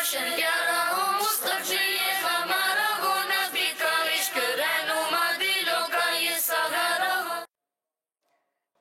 روشن پیارا ہو مصطفی یہ ہمارا ہو، نبی کا عشق رہنما دلوں کا یہ سہارا ہو۔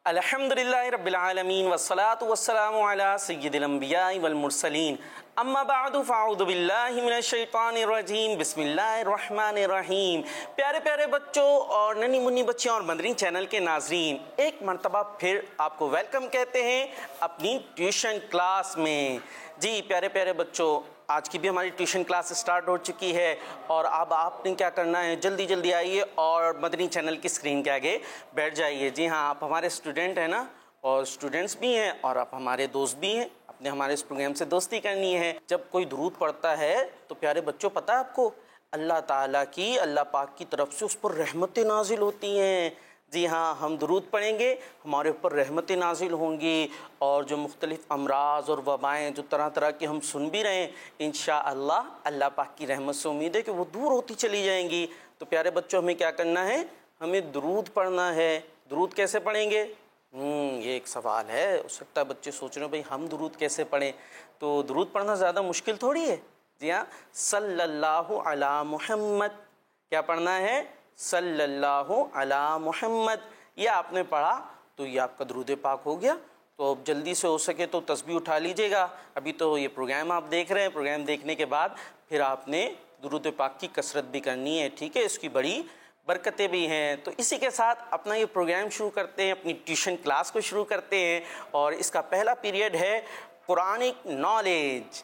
الحمدللہ رب العالمین والصلاة والسلام علی سید الانبیاء والمرسلین، اما بعد فاعوذ باللہ من الشیطان الرجیم، بسم اللہ الرحمن الرحیم۔ پیارے پیارے بچوں اور ننھی منی بچیوں اور مدنی چینل کے ناظرین، ایک مرتبہ پھر آپ کو ویلکم کہتے ہیں اپنی ٹیوشن کلاس میں۔ جی پیارے پیارے بچوں، آج کی بھی ہماری ٹیوشن کلاس سٹارٹ ہو چکی ہے، اور اب آپ نے کیا کرنا ہے، جلدی جلدی آئیے اور مدنی چینل کی اسکرین کے آگے بیٹھ جائیے۔ جی ہاں، آپ ہمارے اسٹوڈنٹ ہیں نا، اور اسٹوڈنٹس بھی ہیں اور آپ ہمارے دوست بھی ہیں، آپ نے ہمارے اس پروگرام سے دوستی کرنی ہے۔ جب کوئی درود پڑھتا ہے تو پیارے بچوں پتہ ہے آپ کو، اللہ تعالیٰ کی، اللہ پاک کی طرف سے اس پر رحمتیں نازل ہوتی ہیں۔ جی ہاں، ہم درود پڑھیں گے ہمارے اوپر رحمتیں نازل ہوں گی، اور جو مختلف امراض اور وبائیں جو طرح طرح کی ہم سن بھی رہے ہیں، انشاءاللہ اللہ پاک کی رحمت سے امید ہے کہ وہ دور ہوتی چلی جائیں گی۔ تو پیارے بچوں، ہمیں کیا کرنا ہے، ہمیں درود پڑھنا ہے۔ درود کیسے پڑھیں گے؟ یہ ایک سوال ہے، ہو سکتا ہے بچے سوچ رہے ہیں بھائی ہم درود کیسے پڑھیں؟ تو درود پڑھنا زیادہ مشکل تھوڑی ہے۔ جی ہاں، صلی اللہ علی محمد، کیا پڑھنا ہے؟ صلی اللہ علی محمد۔ یہ آپ نے پڑھا تو یہ آپ کا درود پاک ہو گیا۔ تو اب جلدی سے ہو سکے تو تسبیح اٹھا لیجئے گا۔ ابھی تو یہ پروگرام آپ دیکھ رہے ہیں، پروگرام دیکھنے کے بعد پھر آپ نے درود پاک کی کثرت بھی کرنی ہے، ٹھیک ہے؟ اس کی بڑی برکتیں بھی ہیں۔ تو اسی کے ساتھ اپنا یہ پروگرام شروع کرتے ہیں، اپنی ٹیوشن کلاس کو شروع کرتے ہیں، اور اس کا پہلا پیریڈ ہے قرآنک نالج۔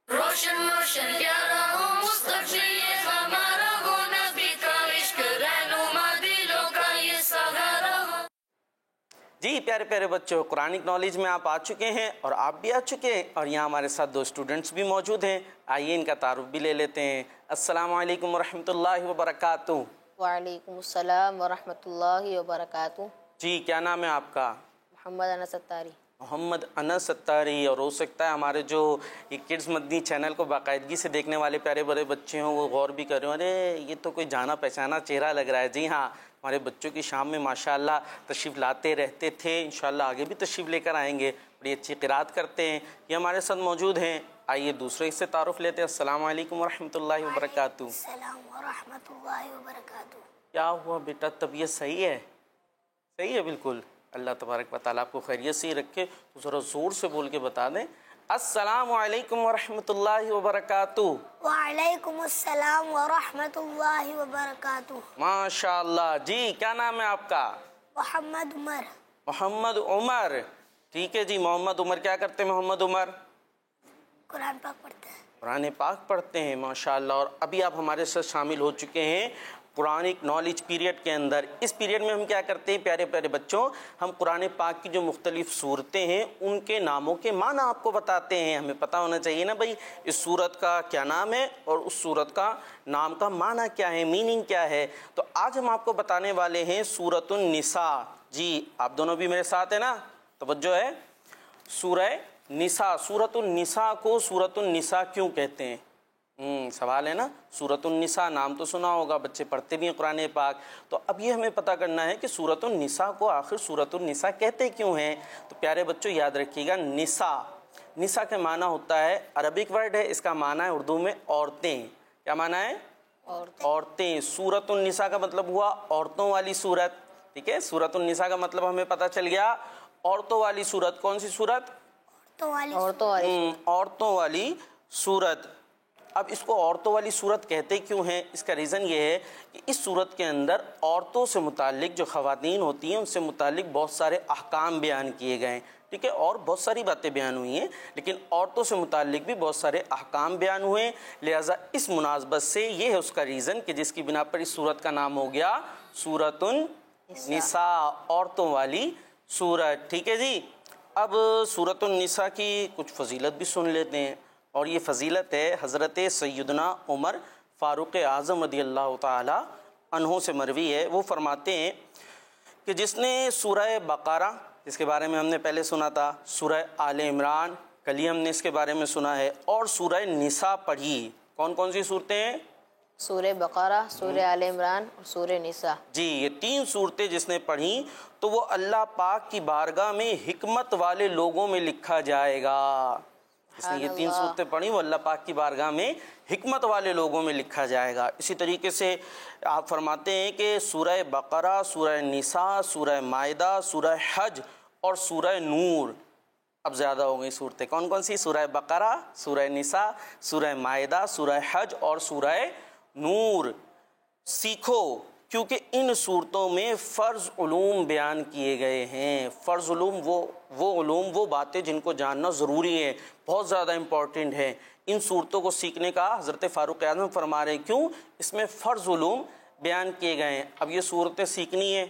روشن روشن پیارا ہو مصطفی یہ ہمارا ہو، نبی کا عشق رہنما دلوں کا یہ سہارا ہو۔ جی پیارے پیارے بچوں، قرآنک نالج میں آپ آ چکے ہیں، اور آپ بھی آ چکے ہیں، اور یہاں ہمارے ساتھ دو اسٹوڈنٹس بھی موجود ہیں۔ آئیے ان کا تعارف بھی لے لیتے ہیں۔ السلام علیکم ورحمۃ اللہ وبرکاتہ۔ وعلیکم السلام ورحمۃ اللہ وبرکاتہ۔ جی کیا نام ہے آپ کا؟ محمد انس ستاری۔ محمد انس ستاری۔ اور ہو سکتا ہے ہمارے جو یہ کڈز مدنی چینل کو باقاعدگی سے دیکھنے والے پیارے بڑے بچے ہوں، وہ غور بھی کر رہے ہوں، ارے یہ تو کوئی جانا پہچانا چہرہ لگ رہا ہے۔ جی ہاں، ہمارے بچوں کی شام میں ماشاءاللہ تشریف لاتے رہتے تھے، انشاءاللہ آگے بھی تشریف لے کر آئیں گے، بڑی اچھی قرات کرتے ہیں، یہ ہمارے ساتھ موجود ہیں۔ آئیے دوسرے سے تعارف لیتے ہیں۔ السلام علیکم ورحمۃ اللہ وبرکاتہ۔ السلام ورحمۃ اللہ وبرکاتہ۔ کیا ہوا بیٹا، طبیعت صحیح ہے؟ صحیح ہے بالکل، اللہ تبارک و تعالیٰ آپ کو خیریت سے ہی رکھے۔ تو ذرا زور سے بول کے بتا دیں، السلام علیکم ورحمۃ اللہ وبرکاتہ۔ وعلیکم السلام ورحمۃ اللہ وبرکاتہ۔ ماشاء اللہ۔ جی کیا نام ہے آپ کا؟ محمد عمر۔ محمد عمر، ٹھیک ہے جی۔ محمد عمر کیا کرتے ہیں محمد عمر؟ قرآن پاک پڑھتے ہیں۔ قرآن پاک پڑھتے ہیں، ماشاءاللہ۔ اور ابھی آپ ہمارے ساتھ شامل ہو چکے ہیں قرآنک نالج پیریڈ کے اندر۔ اس پیریڈ میں ہم کیا کرتے ہیں پیارے پیارے بچوں، ہم قرآن پاک کی جو مختلف صورتیں ہیں ان کے ناموں کے معنی آپ کو بتاتے ہیں۔ ہمیں پتہ ہونا چاہیے نا بھائی اس صورت کا کیا نام ہے اور اس صورت کا نام کا معنی کیا ہے، میننگ کیا ہے۔ تو آج ہم آپ کو بتانے والے ہیں سورۃ النساء۔ جی آپ دونوں بھی میرے ساتھ ہیں نا، توجہ ہے۔ سورہ نساء، سورۃ النساء کو سورۃ النساء کیوں کہتے ہیں؟ سوال ہے نا۔ سورۃ النساء نام تو سنا ہوگا، بچے پڑھتے بھی ہیں قرآن پاک۔ تو اب یہ ہمیں پتہ کرنا ہے کہ سورۃ النساء کو آخر سورۃ النساء کہتے کیوں ہیں۔ تو پیارے بچوں یاد رکھیے گا، نساء، نساء کا معنی ہوتا ہے، عربک ورڈ ہے، اس کا معنی ہے اردو میں عورتیں۔ کیا معنی ہے؟ عورتیں۔ سورۃ النساء کا مطلب ہوا عورتوں والی سورت، ٹھیک ہے۔ سورۃ النساء کا مطلب ہمیں پتہ چل گیا عورتوں والی سورت۔ کون سی سورت؟ عورتوں والی سورت۔ اب اس کو عورتوں والی صورت کہتے کیوں ہیں؟ اس کا ریزن یہ ہے کہ اس صورت کے اندر عورتوں سے متعلق جو خواتین ہوتی ہیں ان سے متعلق بہت سارے احکام بیان کیے گئے ہیں، ٹھیک ہے، اور بہت ساری باتیں بیان ہوئی ہیں، لیکن عورتوں سے متعلق بھی بہت سارے احکام بیان ہوئے ہیں۔ لہٰذا اس مناسبت سے یہ ہے اس کا ریزن کہ جس کی بنا پر اس صورت کا نام ہو گیا سورۃ النساء، عورتوں والی صورت، ٹھیک ہے جی۔ اب سورۃ النساء کی کچھ فضیلت بھی سن لیتے ہیں، اور یہ فضیلت ہے حضرت سیدنا عمر فاروق اعظم رضی اللہ تعالی عنہ سے مروی ہے۔ وہ فرماتے ہیں کہ جس نے سورہ بقرہ، جس کے بارے میں ہم نے پہلے سنا تھا، سورہ آل عمران کل ہی ہم نے اس کے بارے میں سنا ہے، اور سورہ نساء پڑھی۔ کون کون سی صورتیں ہیں؟ سورہ بقرہ، سورہ آل عمران اور سورہ نساء۔ جی یہ تین صورتیں جس نے پڑھی تو وہ اللہ پاک کی بارگاہ میں حکمت والے لوگوں میں لکھا جائے گا۔ اس نے یہ 3 صورتیں پڑھی، وہ اللہ پاک کی بارگاہ میں حکمت والے لوگوں میں لکھا جائے گا۔ اسی طریقے سے آپ فرماتے ہیں کہ سورہ بقرہ، سورہ نساء، سورہ مائدہ، سورہ حج اور سورہ نور، اب زیادہ ہو گئی صورتیں، کون کون سی؟ سورہ بقرہ، سورہ نساء، سورہ مائدہ، سورہ حج اور سورہ نور سیکھو، کیونکہ ان صورتوں میں فرض علوم بیان کیے گئے ہیں۔ فرض علوم وہ باتیں جن کو جاننا ضروری ہے، بہت زیادہ امپورٹنٹ ہے۔ ان صورتوں کو سیکھنے کا حضرت فاروق اعظم فرما رہے ہیں، کیوں؟ اس میں فرض علوم بیان کیے گئے ہیں۔ اب یہ صورتیں سیکھنی ہے،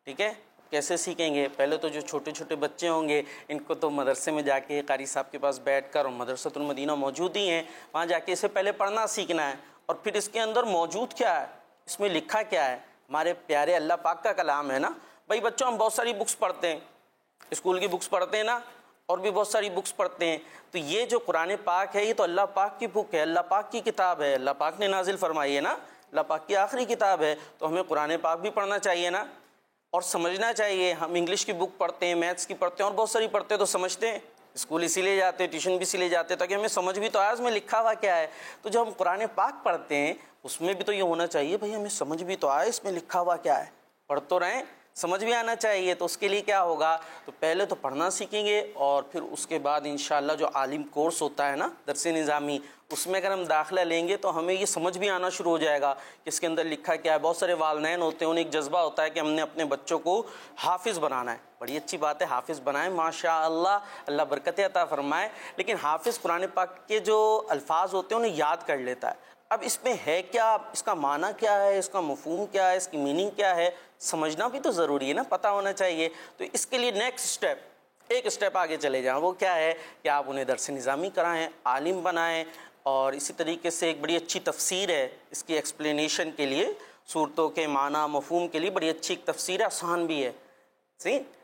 ٹھیک ہے، کیسے سیکھیں گے؟ پہلے تو جو چھوٹے چھوٹے بچے ہوں گے ان کو تو مدرسے میں جا کے قاری صاحب کے پاس بیٹھ کر، اور مدرسۃ المدینہ موجود ہی ہیں، وہاں جا کے اسے پہلے پڑھنا سیکھنا ہے، اور پھر اس کے اندر موجود کیا ہے، اس میں لکھا کیا ہے، ہمارے پیارے اللہ پاک کا کلام ہے نا۔ بھائی بچوں، ہم بہت ساری بکس پڑھتے ہیں، اسکول کی بکس پڑھتے ہیں نا، اور بھی بہت ساری بکس پڑھتے ہیں، تو یہ جو قرآن پاک ہے یہ تو اللہ پاک کی بک ہے، اللہ پاک کی کتاب ہے، اللہ پاک نے نازل فرمائی ہے نا، اللہ پاک کی آخری کتاب ہے، تو ہمیں قرآن پاک بھی پڑھنا چاہیے نا، اور سمجھنا چاہیے۔ ہم انگلش کی بک پڑھتے ہیں، میتھس کی پڑھتے ہیں، اور بہت ساری پڑھتے ہیں تو سمجھتے ہیں، اسکول اسی لیے جاتے ہیں، ٹیوشن بھی اسی لیے جاتے ہیں تاکہ ہمیں سمجھ بھی تو آئے اس میں لکھا ہوا کیا ہے۔ تو جب ہم قرآن پاک پڑھتے ہیں اس میں بھی تو یہ ہونا چاہیے بھائی ہمیں سمجھ بھی تو آئے اس میں لکھا ہوا کیا ہے، پڑھ تو رہیں، سمجھ بھی آنا چاہیے۔ تو اس کے لیے کیا ہوگا، تو پہلے تو پڑھنا سیکھیں گے، اور پھر اس کے بعد انشاءاللہ جو عالم کورس ہوتا ہے نا درس نظامی، اس میں اگر ہم داخلہ لیں گے تو ہمیں یہ سمجھ بھی آنا شروع ہو جائے گا کہ اس کے اندر لکھا کیا ہے۔ بہت سارے والدین ہوتے ہیں، انہیں ایک جذبہ ہوتا ہے کہ ہم نے اپنے بچوں کو حافظ بنانا ہے، بڑی اچھی بات ہے، حافظ بنائیں، ماشاءاللہ، اللہ برکتیں عطا فرمائے، لیکن حافظ قرآن پاک کے جو الفاظ ہوتے ہیں انہیں یاد کر لیتا ہے۔ اب اس میں ہے کیا، اس کا معنی کیا ہے، اس کا مفہوم کیا ہے، اس کی میننگ کیا ہے، سمجھنا بھی تو ضروری ہے نا، پتہ ہونا چاہیے۔ تو اس کے لیے نیکسٹ اسٹیپ، ایک اسٹیپ آگے چلے جائیں، وہ کیا ہے کہ آپ انہیں درس نظامی کرائیں، عالم بنائیں، اور اسی طریقے سے ایک بڑی اچھی تفسیر ہے اس کی ایکسپلینیشن کے لیے، صورتوں کے معنی مفہوم کے لیے بڑی اچھی ایک تفسیر ہے، آسان بھی ہے،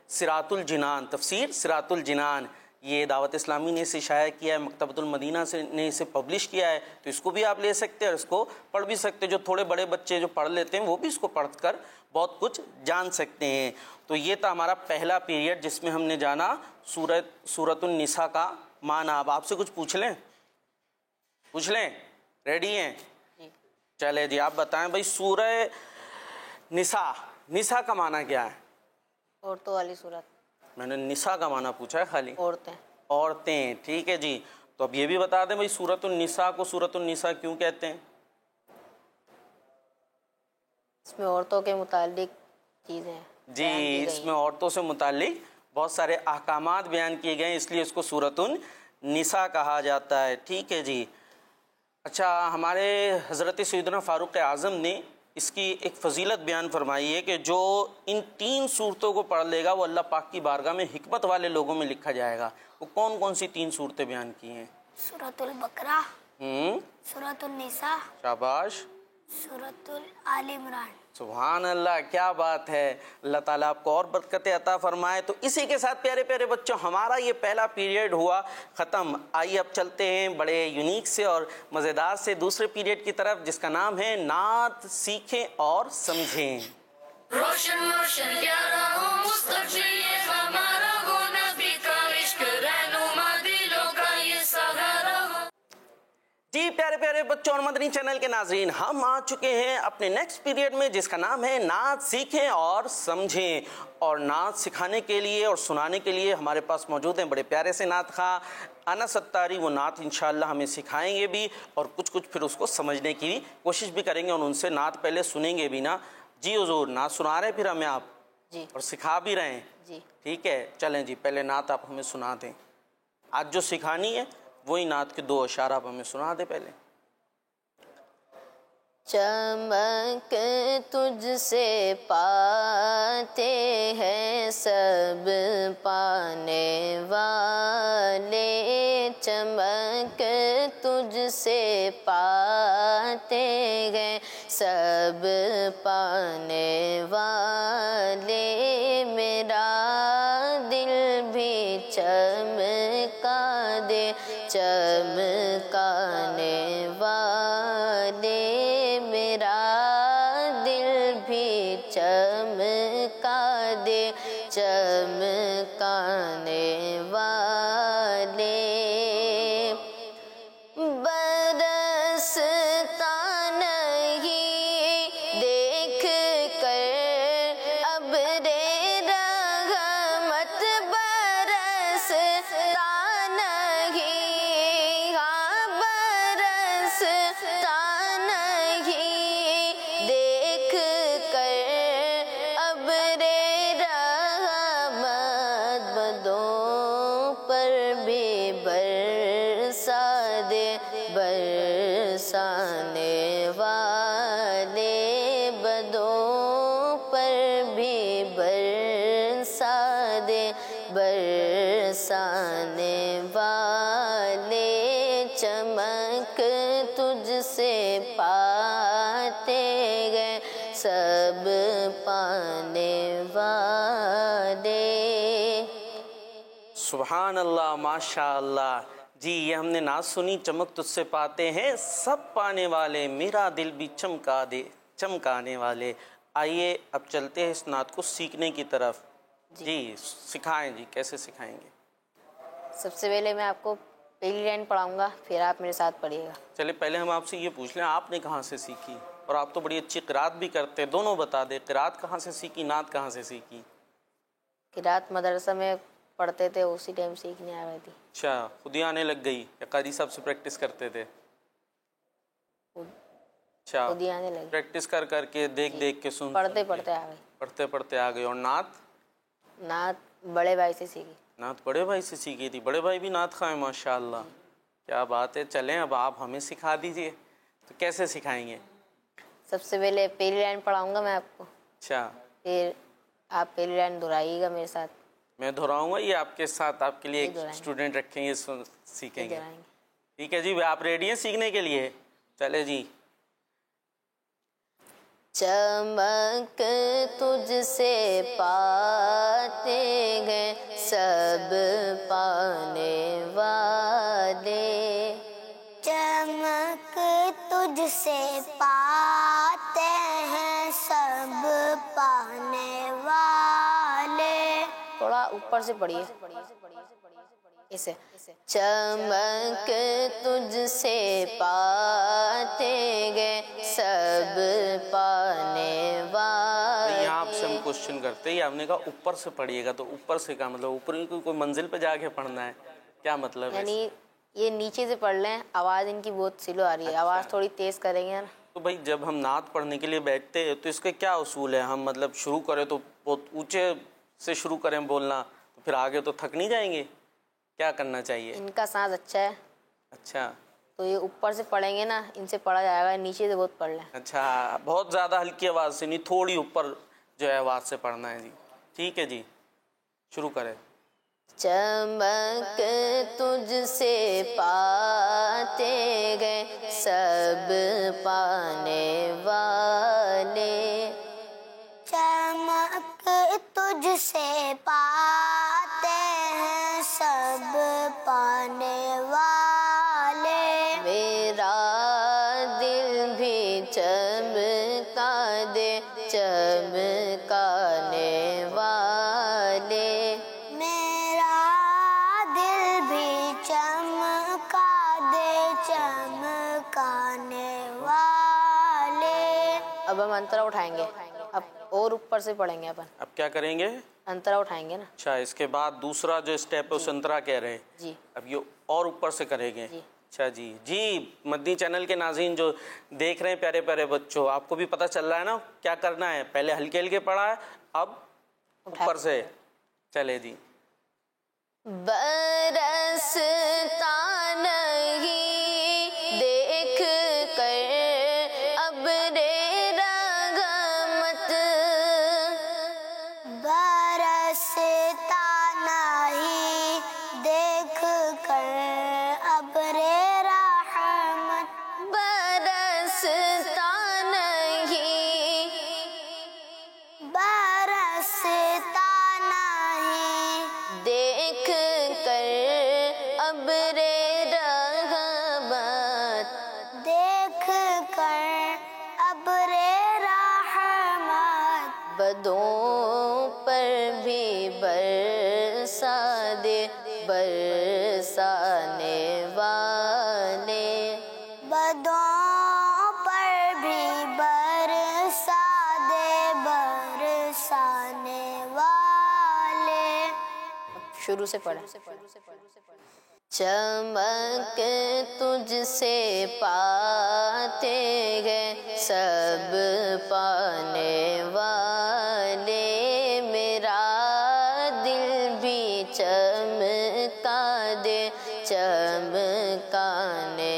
صراط الجنان، تفسیر صراط الجنان، یہ دعوت اسلامی نے اسے شائع کیا ہے، مکتبۃ المدینہ نے اسے پبلش کیا ہے، تو اس کو بھی آپ لے سکتے ہیں اور اس کو پڑھ بھی سکتے ہیں۔ جو تھوڑے بڑے بچے جو پڑھ لیتے ہیں وہ بھی اس کو پڑھ کر بہت کچھ جان سکتے ہیں۔ تو یہ تھا ہمارا پہلا پیریڈ جس میں ہم نے جانا سورۃ النساء کا معنی۔ اب آپ سے کچھ پوچھ لیں، ریڈی ہیں؟ چلے جی، آپ بتائیں بھائی سورہ نساء کا معنی کیا ہے؟ عورتوں والی صورت۔ میں نے نساء کا معنی پوچھا ہے خالی، عورتیں، ٹھیک ہے جی۔ تو اب یہ بھی بتا دیں بھائی سورۃ النساء کو سورۃ النساء کیوں کہتے ہیں؟ اس میں عورتوں کے متعلق چیزیں جی، اس میں عورتوں سے متعلق بہت سارے احکامات بیان کیے گئے ہیں، اس لیے اس کو سورۃ النساء کہا جاتا ہے، ٹھیک ہے جی۔ اچھا، ہمارے حضرت سیدنا فاروق اعظم نے اس کی ایک فضیلت بیان فرمائی ہے کہ جو ان 3 صورتوں کو پڑھ لے گا وہ اللہ پاک کی بارگاہ میں حکمت والے لوگوں میں لکھا جائے گا۔ وہ کون کون سی 3 صورتیں بیان کی ہیں؟ سورۃ البقرہ، سورۃ النساء، شاباش، سورۃ آل عمران۔ سبحان اللہ، کیا بات ہے، اللہ تعالیٰ آپ کو اور برکتیں عطا فرمائے۔ تو اسی کے ساتھ پیارے پیارے بچوں ہمارا یہ پہلا پیریڈ ہوا ختم۔ آئیے اب چلتے ہیں بڑے یونیک سے اور مزیدار سے دوسرے پیریڈ کی طرف جس کا نام ہے نعت سیکھیں اور سمجھیں۔ روشن روشن پیارا ہو مستقبل یہ ہمارا ہو، نبی کا عشق رہنما دلوں کا یہ سہارا ہو۔ جی پیارے پیارے بچوں اور مدنی چینل کے ناظرین، ہم آ چکے ہیں اپنے نیکسٹ پیریڈ میں جس کا نام ہے نعت سیکھیں اور سمجھیں۔ اور نعت سکھانے کے لیے اور سنانے کے لیے ہمارے پاس موجود ہیں بڑے پیارے سے نعت خواں انس ستاری۔ وہ نعت انشاءاللہ ہمیں سکھائیں گے بھی اور کچھ پھر اس کو سمجھنے کی کوشش بھی کریں گے، اور ان سے نعت پہلے سنیں گے بھی نا۔ جی حضور، نعت سنا رہے ہیں پھر ہمیں آپ؟ جی، اور سکھا بھی رہے ہیں؟ جی، ٹھیک ہے، چلیں جی، پہلے نعت آپ ہمیں سنا دیں۔ آج جو سکھانی ہے وہی نعت کے 2 اشعار آپ ہمیں سنا دیں پہلے۔ چمک تجھ سے پاتے ہیں سب پانے والے، چمک تجھ سے پاتے ہیں سب پانے والے، میرا دل بھی چمکا دے چمکانے والے، میرا دل بھی چمکا دے چمکانے والے۔ دے برسانے والے بدوں پر بھی برسا دے برسانے والے چمک تجھ سے پاتے گئے سب پانے والے۔ سبحان اللہ، ماشاء اللہ۔ جی یہ ہم نے نعت سنی، چمک تجھ سے پاتے ہیں سب پانے والے، میرا دل بھی چمکا دے چمکانے والے۔ آئیے اب چلتے ہیں اس نعت کو سیکھنے کی طرف۔ جی سکھائیں، جی کیسے سکھائیں گے؟ سب سے پہلے میں آپ کو پہلی لائن پڑھاؤں گا، پھر آپ میرے ساتھ پڑھیے گا۔ چلے پہلے ہم آپ سے یہ پوچھ لیں آپ نے کہاں سے سیکھی؟ اور آپ تو بڑی اچھی قرات بھی کرتے، دونوں بتا دیں، قرات کہاں سے سیکھی، نعت کہاں سے سیکھی؟ قرات مدرسہ میں پڑھتے تھے، اسی ٹائم سیکھنے آ گئی تھی۔ اچھا، خود ہی آنے لگ گئی یا قاری صاحب سے پریکٹس کرتے تھے؟ اچھا، خود ہی آنے لگی، پریکٹس کر کر کے دیکھ دیکھ کے سن پڑھتے پڑھتے آ گئی۔ پڑھتے پڑھتے آ گئے۔ اور نعت؟ نعت بڑے بھائی سے سیکھی۔ نعت بڑے بھائی سے سیکھی تھی؟ بڑے بھائی بھی نعت خواہ ہیں، ماشاء اللہ، کیا بات ہے۔ چلیں اب آپ ہمیں سکھا دیجئے، تو کیسے سکھائیں گے؟ سب سے پہلے پہلی لائن پڑھاؤں گا میں آپ کو، اچھا، پھر آپ پہلی لائن دہرائیے گا میرے ساتھ۔ میں دہراؤں گا، یہ آپ کے ساتھ آپ کے لیے ایک دہرائیں گے، اسٹوڈنٹ رکھیں گے، سیکھیں گے۔ دہرائیں گے۔ ٹھیک ہے جی، آپ ریڈی ہیں سیکھنے کے لیے؟ چلے جی۔ چمک تجھ سے پاتے گئے سب پانے والے، چمک تجھ سے پاتے ہیں سب پانے والے۔ تھوڑا اوپر سے پڑھیے اسے۔ چمک تجھ سے پاتے گئے سب پانے والے۔ یہاں آپ سے ہم کوشچن کرتے ہیں، آپ نے کہا اوپر سے پڑھیے گا، تو اوپر سے کا مطلب اوپر کوئی منزل پہ جا کے پڑھنا ہے، کیا مطلب ہے؟ یعنی یہ نیچے سے پڑھ لیں، آواز ان کی بہت سلو آ رہی ہے، آواز تھوڑی تیز کریں گے نا۔ تو بھائی جب ہم نعت پڑھنے کے لیے بیٹھتے ہیں تو اس کے کیا اصول ہے؟ ہم مطلب شروع کریں تو بہت اونچے سے شروع کریں بولنا، تو پھر آگے تو تھک نہیں جائیں گے؟ کیا کرنا چاہیے؟ ان کا سانس اچھا ہے اچھا، تو یہ اوپر سے پڑھیں گے نا، ان سے پڑھا جائے گا، نیچے سے بہت پڑھ لیں۔ اچھا، بہت زیادہ ہلکی آواز سے نہیں، تھوڑی اوپر جو ہے آواز سے پڑھنا ہے۔ جی ٹھیک ہے جی، شروع کریں۔ چمک تجھ سے پاتے گئے سب پانے والے، چمک تجھ سے پاتے ہیں سب پانے والے، میرا دل بھی چمکا دے چمکانے والے، میرا دل بھی چمکا دے چمکانے والے۔ اب ہم انترا اٹھائیں گے، اب اور اوپر سے پڑھیں گے اپن۔ اب کیا کریں گے؟ انترا اٹھائیں گے نا۔ اچھا، اس کے بعد دوسرا جو اسٹیپ ہے اس انترا کہہ رہے ہیں، جی اب یہ اور اوپر سے کریں گے۔ جی۔ اچھا جی جی، مدنی چینل کے ناظرین جو دیکھ رہے ہیں پیارے پیارے بچوں، آپ کو بھی پتہ چل رہا ہے نا کیا کرنا ہے؟ پہلے ہلکے ہلکے پڑھا ہے، اب اوپر سے۔ چلے جی۔ برستا نہیں دیکھ کر ابر رحمت، برستا نہیں دیکھ کر ابر رحمت، برستا نہیں، برستا نہیں دیکھ کر ابر رحمت، دیکھ کر ابر رحمت، بدوں پر بھی برسا دے برسانے والے، بدوں پر بھی برسا دے برسانے والے۔ شروع سے پڑھیں۔ چمک تجھ سے پاتے گئے سب پانے والے، میرا دل بھی چمکا دے چمکانے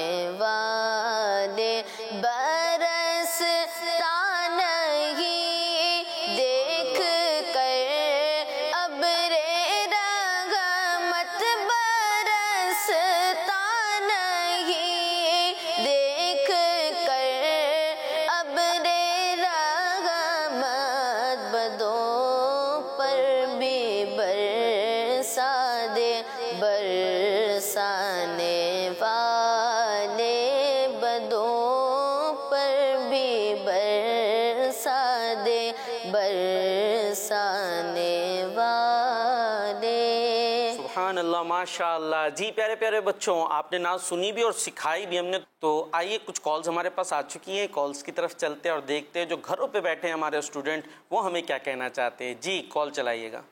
اللہ ماشاء اللہ. جی پیارے پیارے بچوں, آپ نے نعت سنی بھی اور سکھائی بھی ہم نے. تو آئیے کچھ کالز ہمارے پاس آ چکی ہیں, کالز کی طرف چلتے ہیں اور دیکھتے ہیں جو گھروں پہ بیٹھے ہیں ہمارے اسٹوڈنٹ وہ ہمیں کیا کہنا چاہتے ہیں. جی کال چلائیے گا.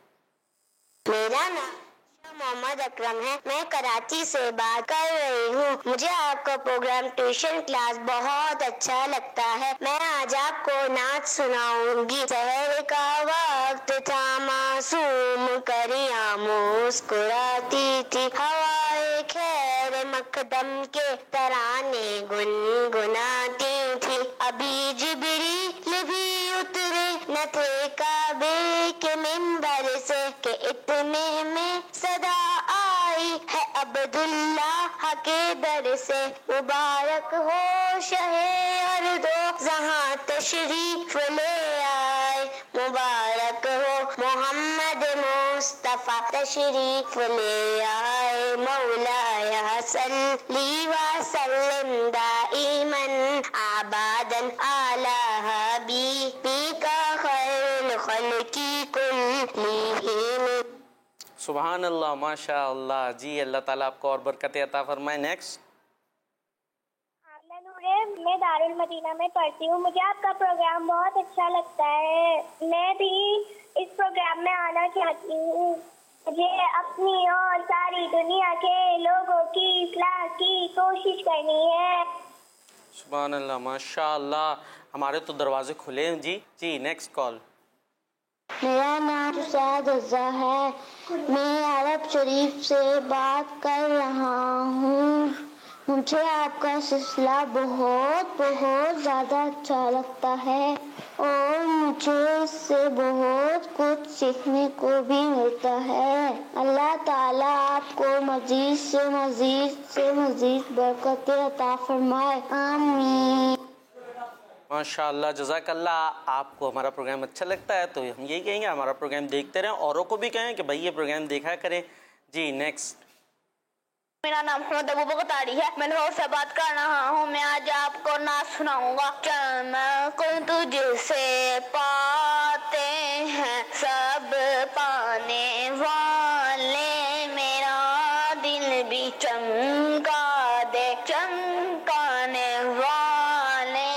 میرا نام محمد اکرم ہے, میں کراچی سے بات کر رہی ہوں. مجھے آپ کا پروگرام ٹیوشن کلاس بہت اچھا لگتا ہے. میں آج آپ کو نعت سناؤں گی. سحر کا وقت تھا, معصوم کریاں مسکراتی تھی, ہوائے خیر مقدم کے ترانے گنگناتی تھی. ابھی جبریل بھی اترے نہ تھے کعبے کے منبر سے کہ اتنے میں صدا آئی ہے عبداللہ کے در سے. مبارک ہو شہ ارض و جہاں تشریف لے آئے, مبارک ہو محمد مصطفیٰ تشریف لے آئے. مولایا صلی وسلم دائماً ابداً علی حبیبک خیر الخلق کلہم. سبحان اللہ ماشاء اللہ. جی اللہ تعالیٰ آپ کو اور برکت عطا فرمائے. نیکسٹ. میں دارالمدینہ میں پڑھتی ہوں. مجھے آپ کا پروگرام بہت اچھا لگتا ہے. میں بھی اس پروگرام میں آنا چاہتی ہوں. مجھے اپنی اور ساری دنیا کے لوگوں کی اصلاح کی کوشش کرنی ہے. سبحان اللہ ماشاء اللہ. ہمارے تو دروازے کھلے ہیں. جی نیکسٹ کال. میرا نام سعد رضا ہے, میں عرب شریف سے بات کر رہا ہوں. مجھے آپ کا سلسلہ بہت زیادہ اچھا لگتا ہے اور مجھے اس سے بہت کچھ سیکھنے کو بھی ملتا ہے. اللہ تعالیٰ آپ کو مزید سے مزید برکتیں عطا فرمائے. آمین. ماشاء اللہ جزاک اللہ. آپ کو ہمارا پروگرام اچھا لگتا ہے تو ہم یہی کہیں گے ہمارا پروگرام دیکھتے رہیں, اوروں کو بھی کہیں کہ بھائی یہ پروگرام دیکھا کریں. جی نیکسٹ. میرا نام محمد ابو بختاری ہے, میں لاہور سے بات کر رہا ہوں. میں آج آپ کو نعت سناؤں گا. چمک تجھ سے پاتے ہیں سب پانے والے, میرا دل بھی چمکا دے چمکانے والے.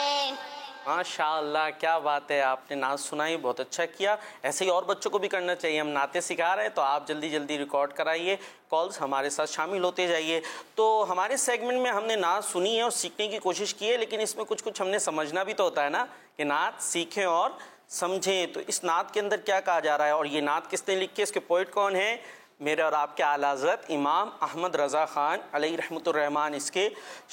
ماشاء اللہ کیا بات ہے, آپ نے نعت سنائی, بہت اچھا کیا. ایسے ہی اور بچوں کو بھی کرنا چاہیے. ہم نعتیں سکھا رہے ہیں تو آپ جلدی جلدی ریکارڈ کرائیے, کالز ہمارے ساتھ شامل ہوتے جائیے. تو ہمارے سیگمنٹ میں ہم نے نعت سنی ہے اور سیکھنے کی کوشش کی ہے, لیکن اس میں کچھ ہم نے سمجھنا بھی تو ہوتا ہے نا کہ نعت سیکھیں اور سمجھیں. تو اس نعت کے اندر کیا کہا جا رہا ہے اور یہ نعت کس نے لکھی ہے, اس کے پوئٹ کون ہیں؟ میرے اور آپ کے اعلیٰ حضرت امام احمد رضا خان علیہ رحمۃ الرحمٰن اس کے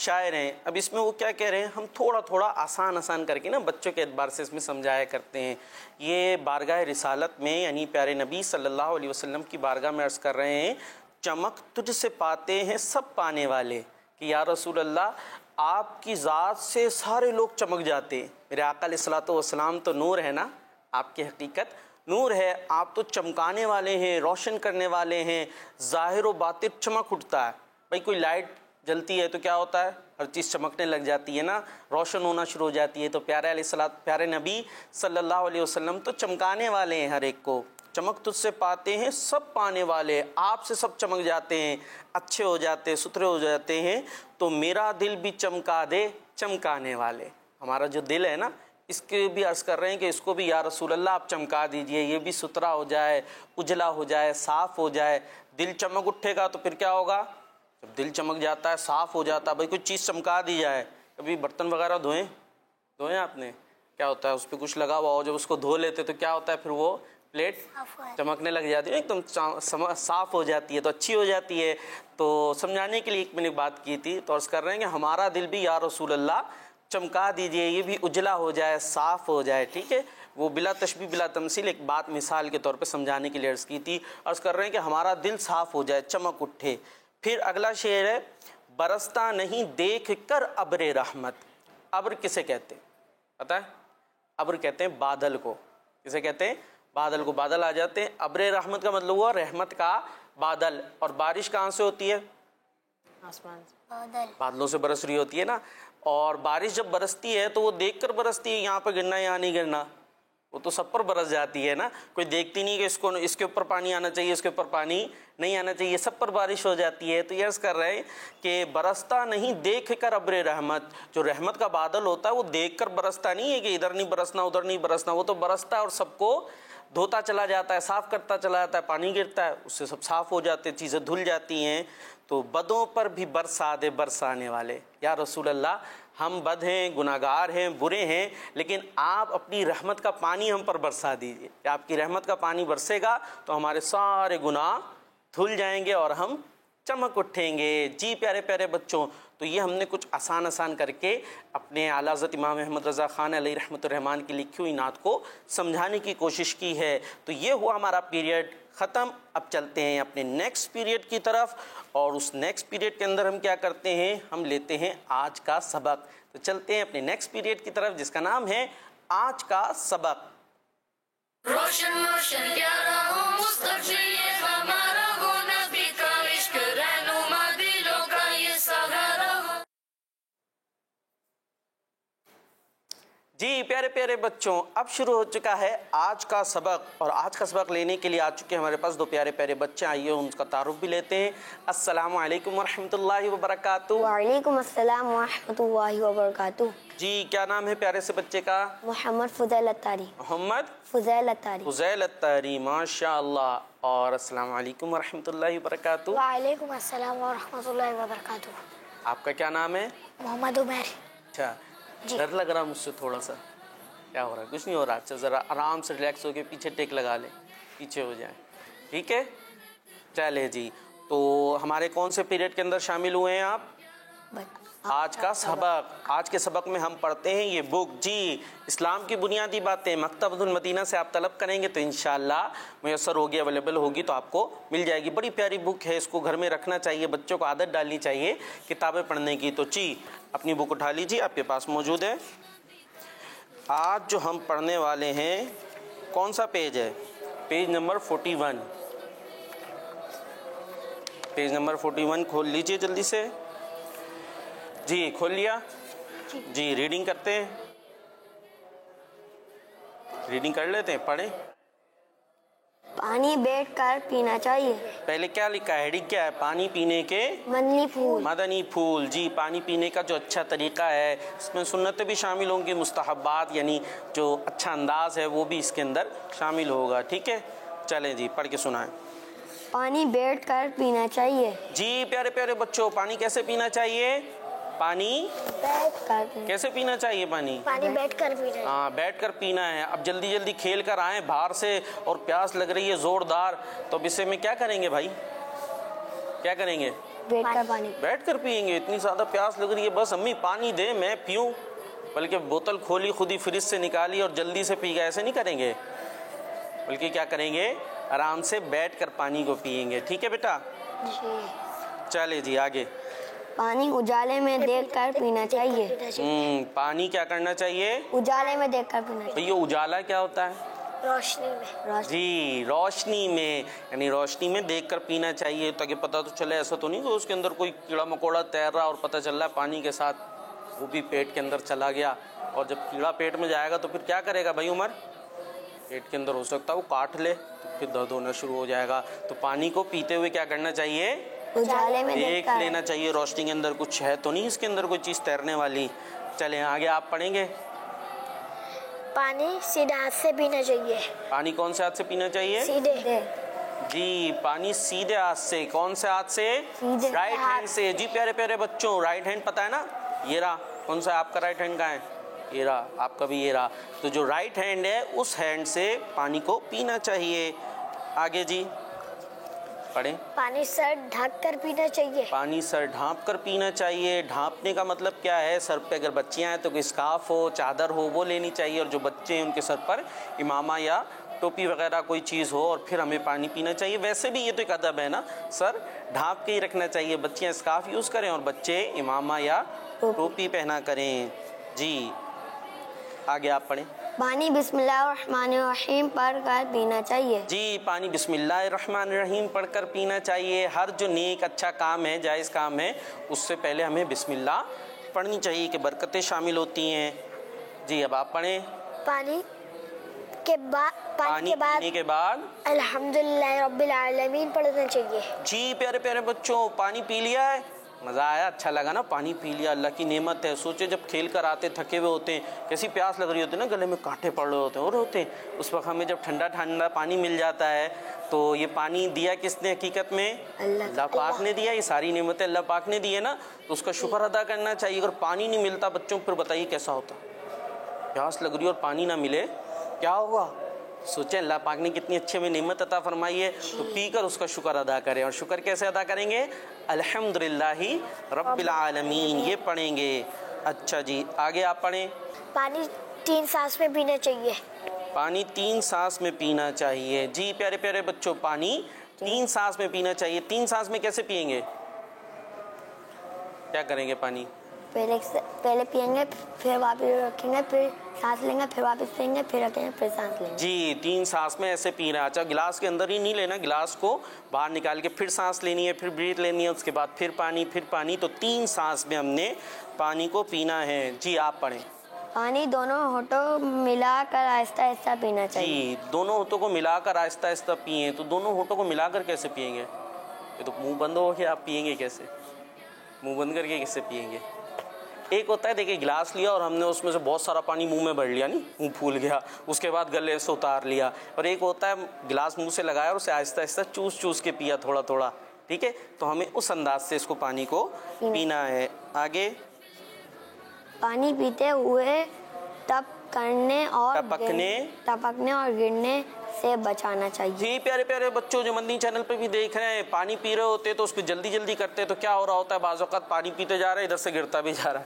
شاعر ہیں. اب اس میں وہ کیا کہہ رہے ہیں, ہم تھوڑا آسان کر کے نا بچوں کے اعتبار سے اس میں سمجھایا کرتے ہیں. یہ بارگاہ رسالت میں یعنی پیارے نبی صلی اللہ علیہ وسلم کی بارگاہ میں عرض کر رہے ہیں, چمک تجھ سے پاتے ہیں سب پانے والے, کہ یا رسول اللہ آپ کی ذات سے سارے لوگ چمک جاتے. میرے آقا علیہ الصلوۃ والسلام تو نور ہے نا, آپ کی حقیقت نور ہے, آپ تو چمکانے والے ہیں, روشن کرنے والے ہیں, ظاہر و باطن چمک اٹھتا ہے. بھائی کوئی لائٹ جلتی ہے تو کیا ہوتا ہے, ہر چیز چمکنے لگ جاتی ہے نا, روشن ہونا شروع ہو جاتی ہے. تو پیارے نبی صلی اللہ علیہ وسلم تو چمکانے والے ہیں ہر ایک کو. چمک تجھ سے پاتے ہیں سب پانے والے, آپ سے سب چمک جاتے ہیں, اچھے ہو جاتے ہیں, ستھرے ہو جاتے ہیں. تو میرا دل بھی چمکا دے چمکانے والے. ہمارا جو دل ہے نا اس کے بھی عرض کر رہے ہیں کہ اس کو بھی یا رسول اللہ آپ چمکا دیجئے, یہ بھی ستھرا ہو جائے, اجلا ہو جائے, صاف ہو جائے. دل چمک اٹھے گا تو پھر کیا ہوگا, جب دل چمک جاتا ہے, صاف ہو جاتا ہے, بھائی کوئی چیز چمکا دی جائے. کبھی برتن وغیرہ دھوئیں آپ نے, کیا ہوتا ہے اس پہ کچھ لگا ہوا ہو, جب اس کو دھو لیتے تو کیا ہوتا ہے, پھر وہ پلیٹ چمکنے لگ جاتی ہے, ایک دم صاف ہو جاتی ہے, تو اچھی ہو جاتی ہے. تو سمجھانے کے لیے ایک میں نے بات کی تھی, تو عرض کر رہے ہیں کہ ہمارا دل بھی یا رسول اللہ چمکا دیجئے, یہ بھی اجلا ہو جائے, صاف ہو جائے. ٹھیک ہے, وہ بلا تشبیہ بلا تمثیل ایک بات مثال کے طور پہ سمجھانے کے لیے عرض کی تھی. عرض کر رہے ہیں کہ ہمارا دل صاف ہو جائے, چمک اٹھے. پھر اگلا شعر ہے, برستا نہیں دیکھ کر ابر رحمت. ابر کسے کہتے ہیں پتہ ہے؟ ابر کہتے ہیں بادل کو. کسے کہتے ہیں؟ بادل کو. بادل آ جاتے ہیں. ابر رحمت کا مطلب ہوا رحمت کا بادل. اور بارش کہاں سے ہوتی ہے؟ آسمان بادل. بادلوں سے برس رہی ہوتی ہے نا. اور بارش جب برستی ہے تو وہ دیکھ کر برستی ہے, یہاں پہ گرنا یہاں نہیں گرنا, وہ تو سب پر برس جاتی ہے نا، کوئی دیکھتی نہیں کہ اس کے اوپر پانی آنا چاہیے، اس کے اوپر پانی نہیں آنا چاہیے، سب پر بارش ہو جاتی ہے۔ تو یہ عرض کر رہے ہیں کہ برستا نہیں دیکھ کر ابر رحمت، جو رحمت کا بادل ہوتا ہے وہ دیکھ کر برستا نہیں ہے کہ ادھر نہیں برسنا ادھر نہیں برسنا، وہ تو برستا ہے اور سب کو دھوتا چلا جاتا ہے، صاف کرتا چلا جاتا ہے، پانی گرتا ہے اس سے سب صاف ہو جاتے ہیں، چیزیں دھل جاتی ہیں۔ تو بدوں پر بھی برسا دے برسانے والے، یا رسول اللہ ہم بد ہیں، گناہگار ہیں، برے ہیں، لیکن آپ اپنی رحمت کا پانی ہم پر برسا دیجئے، کہ آپ کی رحمت کا پانی برسے گا تو ہمارے سارے گناہ دھل جائیں گے اور ہم چمک اٹھیں گے۔ جی پیارے پیارے بچوں، تو یہ ہم نے کچھ آسان کر کے اپنے اعلیٰ حضرت امام احمد رضا خان علیہ رحمۃ الرحمٰن کی لکھی ہوئی نعت کو سمجھانے کی کوشش کی ہے۔ تو یہ ہوا ہمارا پیریڈ ختم۔ اب چلتے ہیں اپنے نیکسٹ پیریڈ کی طرف، اور اس نیکسٹ پیریڈ کے اندر ہم کیا کرتے ہیں، ہم لیتے ہیں آج کا سبق۔ تو چلتے ہیں اپنے نیکسٹ پیریڈ کی طرف جس کا نام ہے آج کا سبق۔ روشن روشن پیارا ہو مستقبل یہ ہمارا ہو، نبی کا عشق رہنما دلوں کا یہ سہارا ہو۔ جی پیارے پیارے بچوں، اب شروع ہو چکا ہے آج کا سبق، اور آج کا سبق لینے کے لیے آ چکے ہمارے پاس دو پیارے پیارے بچے۔ آئیے ان کا تعارف بھی لیتے ہیں۔ السلام علیکم ورحمۃ اللہ وبرکاتہ۔ وعلیکم السلام ورحمۃ اللہ وبرکاتہ۔ جی کیا نام ہے پیارے سے بچے کا؟ محمد فضیل اتاری۔ محمد فضیل اتاری۔ فضیل اتاری، ماشاء اللہ۔ اور السلام علیکم ورحمۃ اللہ وبرکاتہ۔ وعلیکم السلام ورحمۃ اللہ وبرکاتہ۔ آپ کا کیا نام ہے؟ محمد عمیر۔ اچھا، ڈر لگ رہا مجھ سے تھوڑا سا؟ کیا ہو رہا ہے؟ کچھ نہیں ہو رہا۔ اچھا ذرا آرام سے ریلیکس ہو کے پیچھے ٹیک لگا لیں، پیچھے ہو جائیں، ٹھیک ہے؟ چلے جی، تو ہمارے کون سے پیریڈ کے اندر شامل ہوئے ہیں آپ؟ آج کا سبق۔ آج کے سبق میں ہم پڑھتے ہیں یہ بک، جی اسلام کی بنیادی باتیں، مکتبۃ المدینہ سے آپ طلب کریں گے تو انشاءاللہ میسر ہوگی، اویلیبل ہوگی تو آپ کو مل جائے گی۔ بڑی پیاری بک ہے، اس کو گھر میں رکھنا چاہیے، بچوں کو عادت ڈالنی چاہیے کتابیں پڑھنے کی۔ تو جی اپنی بک اٹھا لیجیے، آپ کے پاس موجود ہے۔ آج جو ہم پڑھنے والے ہیں کون سا پیج ہے؟ Page number 41۔ پیج نمبر 41 کھول لیجیے جلدی سے۔ جی کھول لیا؟ جی ریڈنگ کرتے ہیں، ریڈنگ کر لیتے ہیں، پڑھیں۔ پانی بیٹھ کر پینا چاہیے۔ پہلے کیا لکھا ہے؟ ہیڈنگ کیا ہے؟ پانی پینے کے مدنی پھول۔ مدنی پھول۔ جی پانی پینے کا جو اچھا طریقہ ہے، اس میں سنتیں بھی شامل ہوں گی، مستحبات یعنی جو اچھا انداز ہے وہ بھی اس کے اندر شامل ہوگا، ٹھیک ہے؟ چلیں جی پڑھ کے سنائیں۔ پانی بیٹھ کر پینا چاہیے۔ جی پیارے پیارے بچوں، پانی کیسے پینا چاہیے؟ پانی بیٹھ کر کیسے پینا چاہیے؟ پانی بیٹھ کر پینا چاہیے۔ ہاں بیٹھ کر پینا ہے۔ اب جلدی جلدی کھیل کر آئیں باہر سے اور پیاس لگ رہی ہے زوردار، تو اب اسے میں کیا کریں گے بھائی؟ کیا کریں گے؟ بیٹھ کر پانی بیٹھ کر پیئیں گے۔ اتنی زیادہ پیاس لگ رہی ہے، بس امی پانی دیں میں پیوں، بلکہ بوتل کھولی خود ہی فریج سے نکالی اور جلدی سے پی گئے، ایسے نہیں کریں گے، بلکہ کیا کریں گے؟ آرام سے بیٹھ کر پانی کو پئیں گے، ٹھیک ہے بیٹا؟ جی۔ چلے جی آگے۔ پانی اجالے میں دیکھ کر پینا چاہیے۔ پانی کیا کرنا چاہیے؟ اجالے میں دیکھ کر پینا چاہیے۔ یہ اجالا کیا ہوتا ہے؟ روشنی میں۔ جی روشنی میں، یعنی روشنی میں دیکھ کر پینا چاہیے، تاکہ پتہ تو چلے، ایسا تو نہیں کہ اس کے اندر کوئی کیڑا مکوڑا تیر رہا اور پتہ چل رہا ہے پانی کے ساتھ وہ بھی پیٹ کے اندر چلا گیا، اور جب کیڑا پیٹ میں جائے گا تو پھر کیا کرے گا بھائی عمر؟ پیٹ کے اندر ہو سکتا ہے وہ کاٹ لے، تو پھر درد ہونا شروع ہو جائے گا۔ تو پانی کو پیتے ہوئے کیا کرنا چاہیے؟ اجالے میں دیکھ لینا چاہیے روشنی کے اندر کچھ ہے تو نہیں اس کے اندر کوئی چیز تیرنے والی۔ چلیں آگے آپ پڑھیں گے۔ پانی سیدھے ہاتھ سے پینا چاہیے۔ پانی کون سے ہاتھ سے پینا چاہیے؟ سیدھے۔ جی پانی سیدھے ہاتھ سے۔ کون سے ہاتھ سے؟ سیدھے رائٹ ہینڈ سے۔ جی پیارے پیارے بچوں، رائٹ ہینڈ پتہ ہے نا؟ یہ رہا۔ کون سا آپ کا رائٹ ہینڈ کہاں ہے؟ یہ رہا، آپ کا بھی یہ رہا۔ تو جو رائٹ ہینڈ ہے اس ہینڈ سے پانی کو پینا چاہیے۔ آگے جی پڑھیں۔ پانی سر ڈھک کر پینا چاہیے۔ پانی سر ڈھانپ کر پینا چاہیے۔ ڈھانپنے کا مطلب کیا ہے؟ سر پہ اگر بچیاں ہیں تو کوئی اسکارف ہو، چادر ہو، وہ لینی چاہیے، اور جو بچے ہیں ان کے سر پر امامہ یا ٹوپی وغیرہ کوئی چیز ہو، اور پھر ہمیں پانی پینا چاہیے۔ ویسے بھی یہ تو ایک ادب ہے نا، سر ڈھانپ کے ہی رکھنا چاہیے، بچیاں اسکارف یوز کریں اور بچے امامہ یا ٹوپی پہنا کریں۔ جی آگے آپ پڑھیں۔ پانی بسم اللہ الرحمن الرحیم پڑھ کر پینا چاہیے۔ جی پانی بسم اللہ الرحمن الرحیم پڑھ کر پینا چاہیے۔ ہر جو نیک اچھا کام ہے، جائز کام ہے، اس سے پہلے ہمیں بسم اللہ پڑھنی چاہیے کہ برکتیں شامل ہوتی ہیں۔ جی اب آپ پڑھیں۔ پانی کے بعد پانی پینے کے بعد الحمدللہ رب العالمین پڑھنا چاہیے. جی پیارے پیارے بچوں، پانی پی لیا ہے؟ مزہ آیا، اچھا لگا نا؟ پانی پی لیا، اللہ کی نعمت ہے. سوچے جب کھیل کر آتے تھکے ہوئے ہوتے ہیں، کیسی پیاس لگ رہی ہوتی ہے نا، گلے میں کانٹے پڑ رہے ہوتے ہیں اور ہوتے ہیں، اس وقت ہمیں جب ٹھنڈا ٹھنڈا پانی مل جاتا ہے تو یہ پانی دیا کس نے حقیقت میں؟ اللہ پاک نے دیا. یہ ساری نعمتیں اللہ پاک نے دی ہے نا، تو اس کا شکر ادا کرنا چاہیے. اگر پانی نہیں ملتا بچوں پھر بتائیے کیسا ہوتا؟ پیاس لگ رہی اور پانی نہ ملے کیا ہوگا؟ سوچیں اللہ پاک نے کتنی اچھی ہمیں نعمت عطا فرمائی ہے، تو پی کر اس کا شکر ادا کریں. اور شکر کیسے ادا کریں گے؟ الحمدللہ رب العالمین، یہ پڑھیں گے. اچھا جی آگے آپ پڑھیں. پانی 3 سانس میں پینا چاہیے. پانی 3 سانس میں پینا چاہیے. جی پیارے پیارے بچوں، پانی 3 سانس میں پینا چاہیے. 3 سانس میں کیسے پئیں گے؟ کیا کریں گے؟ پانی پہلے پئیں گے، پھر واپس رکھیں گے، پھر سانس لیں گے، پھر واپس پئیں گے، پھر رکھیں گے، پھر سانس لیں گے. جی 3 سانس میں ایسے پینا ہے. اچھا گلاس کے اندر ہی نہیں لینا، گلاس کو باہر نکال کے پھر سانس لینی ہے، پھر بریتھ لینی ہے، اس کے بعد پھر پانی. تو 3 سانس میں ہم نے پانی کو پینا ہے. جی آپ پڑھیں. پانی دونوں ہونٹوں ملا کر آہستہ آہستہ پینا چاہیے. جی دونوں ہونٹوں کو ملا کر آہستہ آہستہ پئیں. تو دونوں ہونٹوں کو ملا کر کیسے پئیں گے؟ یہ تو منہ بند ہو گیا، آپ پئیں گے کیسے؟ منہ بند کر کے کیسے پئیں گے؟ ایک ہوتا ہے دیکھیں گلاس لیا اور ہم نے اس میں سے بہت سارا پانی منہ میں بھر لیا، نہیں منہ پھول گیا، اس کے بعد گلے سے اتار لیا. اور ایک ہوتا ہے گلاس منہ سے لگایا اور اسے آہستہ آہستہ چوس کے پیا تھوڑا تھوڑا. ٹھیک ہے، تو ہمیں اس انداز سے اس کو پانی کو پینا ہے. آگے پانی پیتے ہوئے ٹپکنے اور گرنے سے بچانا چاہیے. جی پیارے پیارے بچوں جو مدنی چینل پہ بھی دیکھ رہے ہیں، پانی پی رہے ہوتے تو اس کو جلدی جلدی کرتے تو کیا ہو رہا ہوتا ہے؟ بعض اوقات پانی پیتے جا رہا ہے، ادھر سے گرتا بھی جا رہا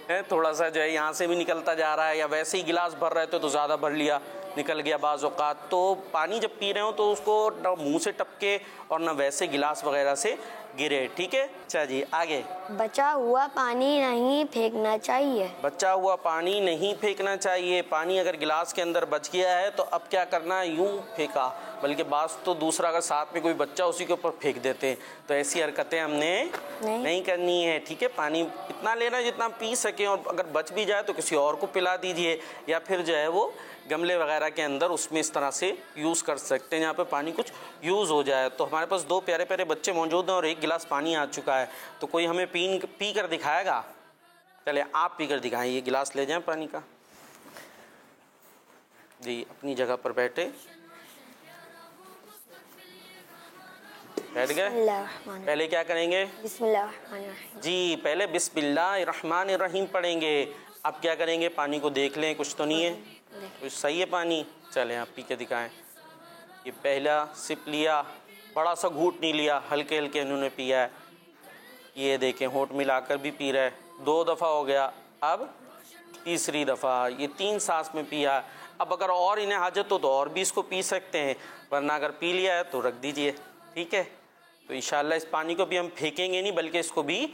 ہے، تھوڑا سا جو ہے یہاں سے بھی نکلتا جا رہا ہے، یا ویسے ہی گلاس بھر رہے تھے تو زیادہ بھر لیا، نکل گیا بعض اوقات. تو پانی جب پی رہے ہوں تو اس کو نہ منہ سے ٹپکے اور نہ ویسے گلاس وغیرہ سے گرے. ٹھیک ہے. اچھا جی آگے. بچا ہوا پانی نہیں پھینکنا چاہیے. بچا ہوا پانی نہیں پھینکنا چاہیے. پانی اگر گلاس کے اندر بچ گیا ہے تو اب کیا کرنا ہے؟ یوں پھینکا، بلکہ بعض تو دوسرا اگر ساتھ میں کوئی بچہ اسی کے اوپر پھینک دیتے ہیں. تو ایسی حرکتیں ہم نے نہیں کرنی ہے. ٹھیک ہے. پانی اتنا لینا جتنا پی سکیں، اور اگر بچ بھی جائے تو کسی اور کو پلا دیجئے، یا پھر جو ہے وہ گملے وغیرہ کے اندر اس میں اس طرح سے یوز کر سکتے ہیں جہاں پہ پانی کچھ یوز ہو جائے. تو ہمارے پاس 2 پیارے پیارے بچے موجود ہیں اور 1 گلاس پانی آ چکا ہے. تو کوئی ہمیں پی کر دکھائے گا؟ چلے آپ پی کر دکھائیں. یہ گلاس لے جائیں پانی کا. جی اپنی جگہ پر بیٹھے، بیٹھ گئے. پہلے کیا کریں گے؟ بسم اللہ الرحمن الرحیم. جی پہلے بسم اللہ الرحمن الرحیم پڑھیں گے. اب کیا کریں گے؟ پانی کو دیکھ لیں کچھ تو نہیں ہے، کچھ صحیح ہے پانی. چلیں آپ پی کے دکھائیں. یہ پہلا سپ لیا، بڑا سا گھونٹ نہیں لیا، ہلکے ہلکے انہوں نے پیا ہے. یہ دیکھیں ہونٹ ملا کر بھی پی رہے. 2 دفعہ ہو گیا، اب تیسری دفعہ. یہ 3 سانس میں پیا. اب اگر اور انہیں حاجت ہو تو اور بھی اس کو پی سکتے ہیں، ورنہ اگر پی لیا ہے تو رکھ دیجئے. ٹھیک ہے. تو انشاءاللہ اس پانی کو بھی ہم پھینکیں گے نہیں، بلکہ اس کو بھی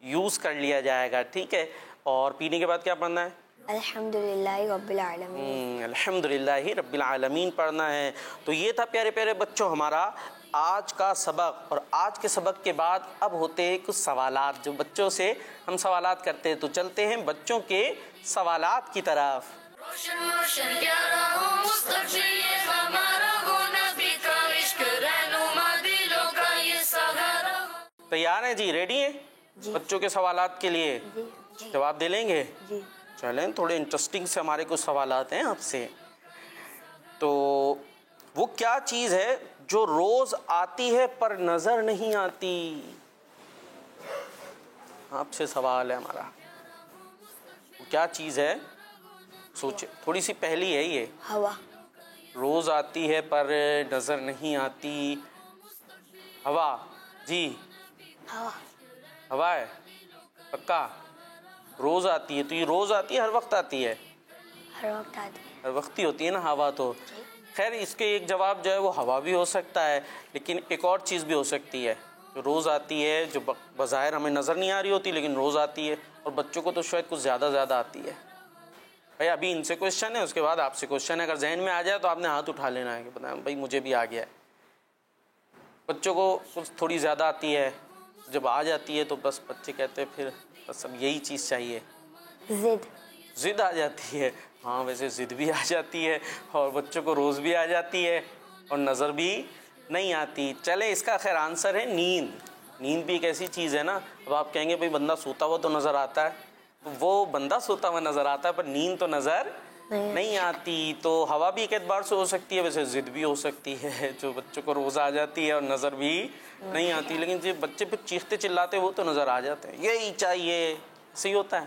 یوز کر لیا جائے گا. ٹھیک ہے. اور پینے کے بعد کیا پڑھنا ہے؟ الحمدللہ رب العالمین. الحمدللہ رب العالمین پڑھنا ہے. تو یہ تھا پیارے پیارے بچوں ہمارا آج کا سبق. اور آج کے سبق کے بعد اب ہوتے ہیں کچھ سوالات جو بچوں سے ہم سوالات کرتے ہیں. تو چلتے ہیں بچوں کے سوالات کی طرف. روشن روشن پیارا ہو مصطفی یہ ہمارا ہو، نبی کا عشق رہنما دلوں کا یہ سہارا ہو. تیار ہیں جی؟ ریڈی ہیں بچوں کے سوالات کے لیے؟ جواب دے لیں گے؟ چلیں تھوڑے انٹرسٹنگ سے ہمارے کچھ سوالات ہیں آپ سے. تو وہ کیا چیز ہے جو روز آتی ہے پر نظر نہیں آتی؟ آپ سے سوال ہے ہمارا. وہ کیا چیز ہے؟ سوچے، تھوڑی سی پہلی ہے یہ. ہوا. روز آتی ہے پر نظر نہیں آتی. ہوا. جی ہوا ہے پکا. روز آتی ہے تو یہ روز آتی ہے ہر وقت آتی ہے؟ ہر وقت آتی ہے. ہر وقت ہی ہوتی ہے نا ہوا. تو خیر اس کے ایک جواب جو ہے وہ ہوا بھی ہو سکتا ہے، لیکن ایک اور چیز بھی ہو سکتی ہے جو روز آتی ہے، جو بظاہر ہمیں نظر نہیں آ رہی ہوتی لیکن روز آتی ہے، اور بچوں کو تو شاید کچھ زیادہ آتی ہے. بھائی ابھی ان سے کوشچن ہے، اس کے بعد آپ سے کوشچن ہے. اگر ذہن میں آ جائے تو آپ نے ہاتھ اٹھا لینا ہے کہ بتائیں بھائی مجھے بھی آ گیا ہے. بچوں کو کچھ تھوڑی زیادہ آتی ہے، جب آ جاتی ہے تو بس بچے کہتے ہیں پھر بس اب یہی چیز چاہیے. ضد آ جاتی ہے. ہاں ویسے ضد بھی آ جاتی ہے اور بچوں کو روز بھی آ جاتی ہے اور نظر بھی نہیں آتی. چلیں اس کا خیر آنسر ہے نیند. نیند بھی ایک ایسی چیز ہے نا. اب آپ کہیں گے بھائی بندہ سوتا ہوا تو نظر آتا ہے, تو وہ بندہ سوتا ہوا نظر آتا ہے پر نیند تو نظر نہیں آتی. تو ہوا بھی ایک اعتبار سے ہو سکتی ہے, ویسے ضد بھی ہو سکتی ہے جو بچوں کو روز آ جاتی ہے اور نظر بھی نہیں آتی. لیکن جو بچے پھر چیختے چلاتے وہ تو نظر آ جاتے ہیں, یہی چاہیے, صحیح ہوتا ہے.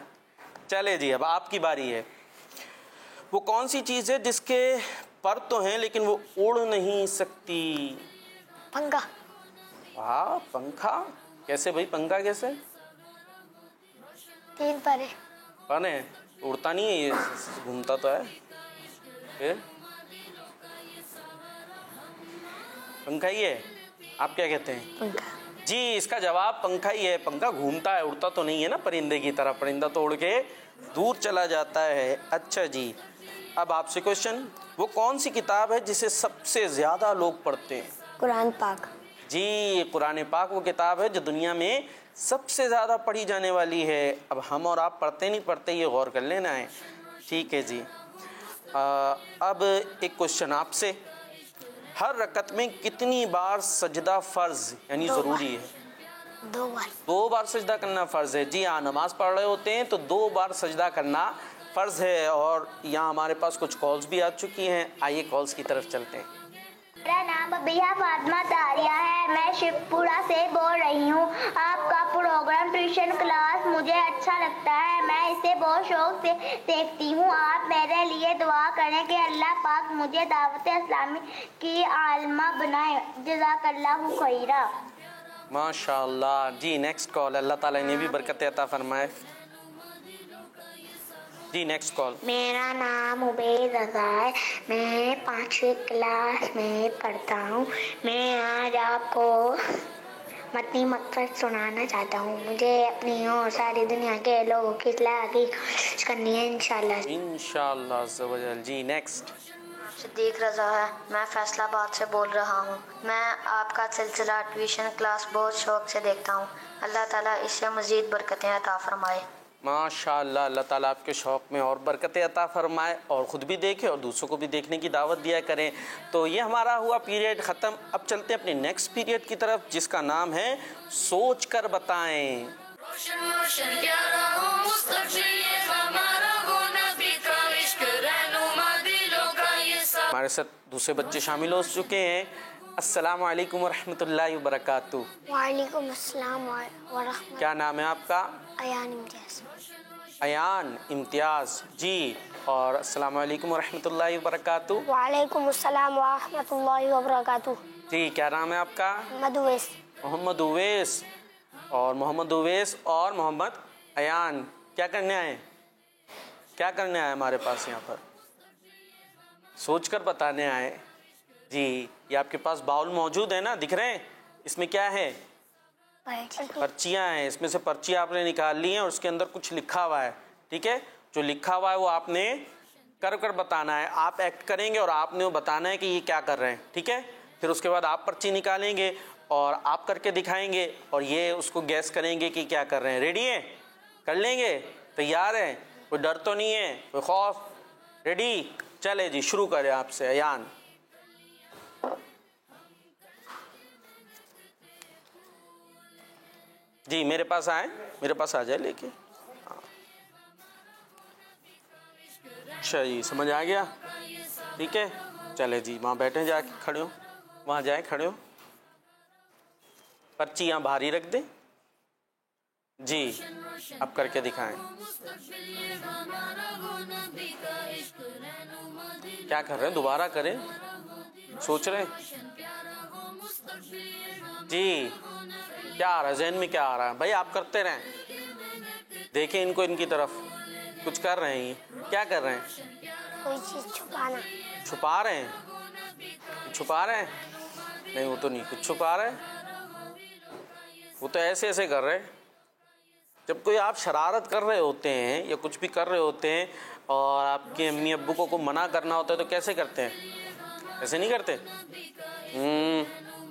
چلے جی اب آپ کی باری ہے. وہ کون سی چیز ہے جس کے پر تو ہیں لیکن وہ اڑ نہیں سکتی؟ پنکھا. واہ پنکھا. کیسے بھائی پنکھا کیسے؟ 3 پر ہے. پر ہے, اڑتا نہیں ہے, یہ گھومتا تو ہے. پھر پنکھا ہی ہے. آپ کیا کہتے ہیں؟ پنکھا. جی اس کا جواب پنکھا ہی ہے. پنکھا گھومتا ہے, اڑتا تو نہیں ہے نا پرندے کی طرح. پرندہ تو اڑ کے دور چلا جاتا ہے. اچھا جی اب آپ سے کوشچن, وہ کون سی کتاب ہے جسے سب سے زیادہ لوگ پڑھتے ہیں؟ قرآن پاک. جی قرآن پاک وہ کتاب ہے جو دنیا میں سب سے زیادہ پڑھی جانے والی ہے. اب ہم اور آپ پڑھتے نہیں پڑھتے یہ غور کر لینا ہے. ٹھیک ہے جی. اب ایک کوشچن آپ سے, ہر رکعت میں کتنی بار سجدہ فرض یعنی ضروری ہے؟ 2 بار. 2 بار سجدہ کرنا فرض ہے. جی ہاں نماز پڑھ رہے ہوتے ہیں تو 2 بار سجدہ کرنا فرض ہے. اور یہاں ہمارے پاس کچھ کالز بھی آ چکی ہیں, آئیے کالز کی طرف چلتے ہیں. میرا نام ابیہ فاطمہ طاہریہ ہے. میں شیو پورہ سے بول رہی ہوں. آپ کا پروگرام ٹیوشن کلاس مجھے اچھا لگتا ہے. میں اسے بہت شوق سے دیکھتی ہوں. آپ میرے لیے دعا کریں کہ اللہ پاک مجھے دعوت اسلامی کی عالمہ بنائے. جزاک اللہ خیرہ. ماشاء اللہ. جی نیکسٹ کال. اللہ تعالیٰ انہیں بھی برکت عطا فرمائے. جی نیکسٹ کال. میرا نام عبید رضا ہے. میں 5ویں کلاس میں پڑھتا ہوں. میں آج آپ کو متنی مقصد سنانا چاہتا ہوں. مجھے اپنی اور ساری دنیا کے لوگوں کی اصلاح کی کوشش کرنی ہے انشاءاللہ. انشاءاللہ عز و جل. جی نیکسٹ. صدیق رضا ہے. میں فیصل آباد سے بول رہا ہوں. میں آپ کا سلسلہ ٹیوشن کلاس بہت شوق سے دیکھتا ہوں. اللہ تعالیٰ اس سے مزید برکتیں عطا فرمائے. ماشاءاللہ. اللہ تعالیٰ آپ کے شوق میں اور برکتیں عطا فرمائے اور خود بھی دیکھے اور دوسروں کو بھی دیکھنے کی دعوت دیا کریں. تو یہ ہمارا ہوا پیریڈ ختم. اب چلتے ہیں اپنے نیکسٹ پیریڈ کی طرف جس کا نام ہے سوچ کر بتائیں. روشن روشن پیارا ہو مستقبل یہ ہمارا ہو, نبی کا عشق رہنما دلوں کا یہ سب. ہمارے ساتھ دوسرے بچے شامل ہو چکے ہیں. السلام علیکم ورحمۃ اللہ وبرکاتہ. وعلیکم السلام ورحمۃ. کیا نام ہے آپ کا؟ ایان امتیاز. ایان امتیاز. جی اور السلام علیکم ورحمۃ اللہ وبرکاتہ. وعلیکم السلام ورحمۃ اللہ وبرکاتہ. جی کیا نام ہے آپ کا؟ محمد اویس. محمد اویس. اور محمد اویس اور محمد ایان کیا کرنے آئے؟ کیا کرنے آئے ہمارے پاس یہاں پر؟ سوچ کر بتانے آئے. جی یہ آپ کے پاس باؤل موجود ہے نا, دکھ رہے ہیں؟ اس میں کیا ہے؟ پرچیاں ہیں. اس میں سے پرچی آپ نے نکال لی ہیں اور اس کے اندر کچھ لکھا ہوا ہے. ٹھیک ہے, جو لکھا ہوا ہے وہ آپ نے کر کر بتانا ہے. آپ ایکٹ کریں گے اور آپ نے وہ بتانا ہے کہ یہ کیا کر رہے ہیں. ٹھیک ہے, پھر اس کے بعد آپ پرچی نکالیں گے اور آپ کر کے دکھائیں گے اور یہ اس کو گیس کریں گے کہ کیا کر رہے ہیں. ریڈی ہیں؟ کر لیں گے؟ تیار ہیں؟ کوئی ڈر تو نہیں ہے, کوئی خوف؟ ریڈی؟ چلے جی شروع کریں آپ سے. ایان. جی میرے پاس آئیں, میرے پاس آ جائے لے کے. اچھا جی سمجھ آ گیا. ٹھیک ہے چلے جی وہاں بیٹھیں, جا کے کھڑے ہو, وہاں جائیں کھڑے ہو. پرچی یہاں بھاری رکھ دیں. جی اب کر کے دکھائیں. کیا کر رہے ہیں؟ دوبارہ کریں. سوچ رہے ہیں؟ جی کیا آ رہا ہے ذہن میں؟ کیا آ رہا ہے بھائی؟ آپ کرتے رہیں, دیکھیں ان کو, ان کی طرف کچھ کر رہے ہیں. کیا کر رہے ہیں؟ کوئی چیز چھپانا. چھپا رہے ہیں؟ چھپا رہے ہیں؟ نہیں وہ تو نہیں کچھ چھپا رہے ہیں, وہ تو ایسے ایسے کر رہے ہیں. جب کوئی آپ شرارت کر رہے ہوتے ہیں یا کچھ بھی کر رہے ہوتے ہیں اور آپ کے امی ابو کو منع کرنا ہوتا ہے تو کیسے کرتے ہیں؟ ایسے نہیں کرتے؟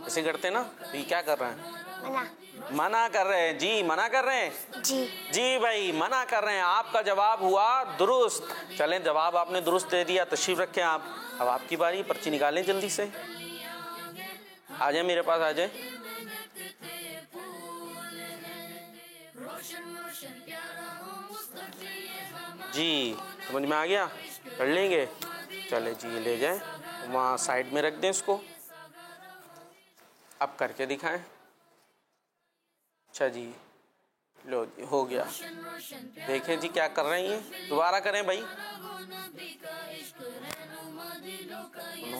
ایسے کرتے نا. یہ کیا کر رہے ہیں؟ منع منع کر رہے ہیں جی، منع کر رہے ہیں جی جی بھائی منع کر رہے ہیں. آپ کا جواب ہوا درست. چلیں جواب آپ نے درست دے دیا، تشریف رکھیں آپ. اب آپ کی باری، پرچی نکالیں جلدی سے. آ جائیں میرے پاس، آ جائیں. جی سمجھ میں آ گیا، پڑھ لیں گے. چلے جی یہ لے جائیں، وہاں سائڈ میں رکھ دیں اس کو. اب کر کے دکھائیں. اچھا جی لو جی ہو گیا. دیکھیں جی کیا کر رہے ہیں، دوبارہ کریں بھائی.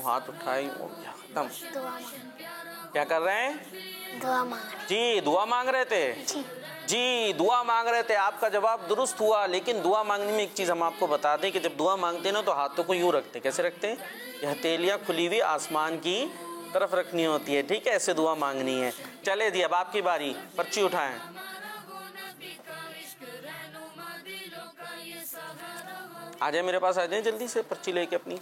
ہاتھ اٹھائیں، ہو گیا ختم. کیا کر رہے ہیں؟ دعا مانگ جی دعا مانگ رہے تھے. جی دعا مانگ رہے تھے. آپ کا جواب درست ہوا، لیکن دعا مانگنے میں ایک چیز ہم آپ کو بتا دیں کہ جب دعا مانگتے ہیں نا تو ہاتھوں کو یوں رکھتے ہیں. کیسے رکھتے ہیں؟ یہ ہتھیلیاں کھلی ہوئی آسمان کی طرف رکھنی ہوتی ہے، ٹھیک ہے؟ ایسے دعا مانگنی ہے. چلے جی اب آپ کی باری، پرچی اٹھائیں. آ جائیں میرے پاس، آ جائیں جلدی سے پرچی لے کے اپنی.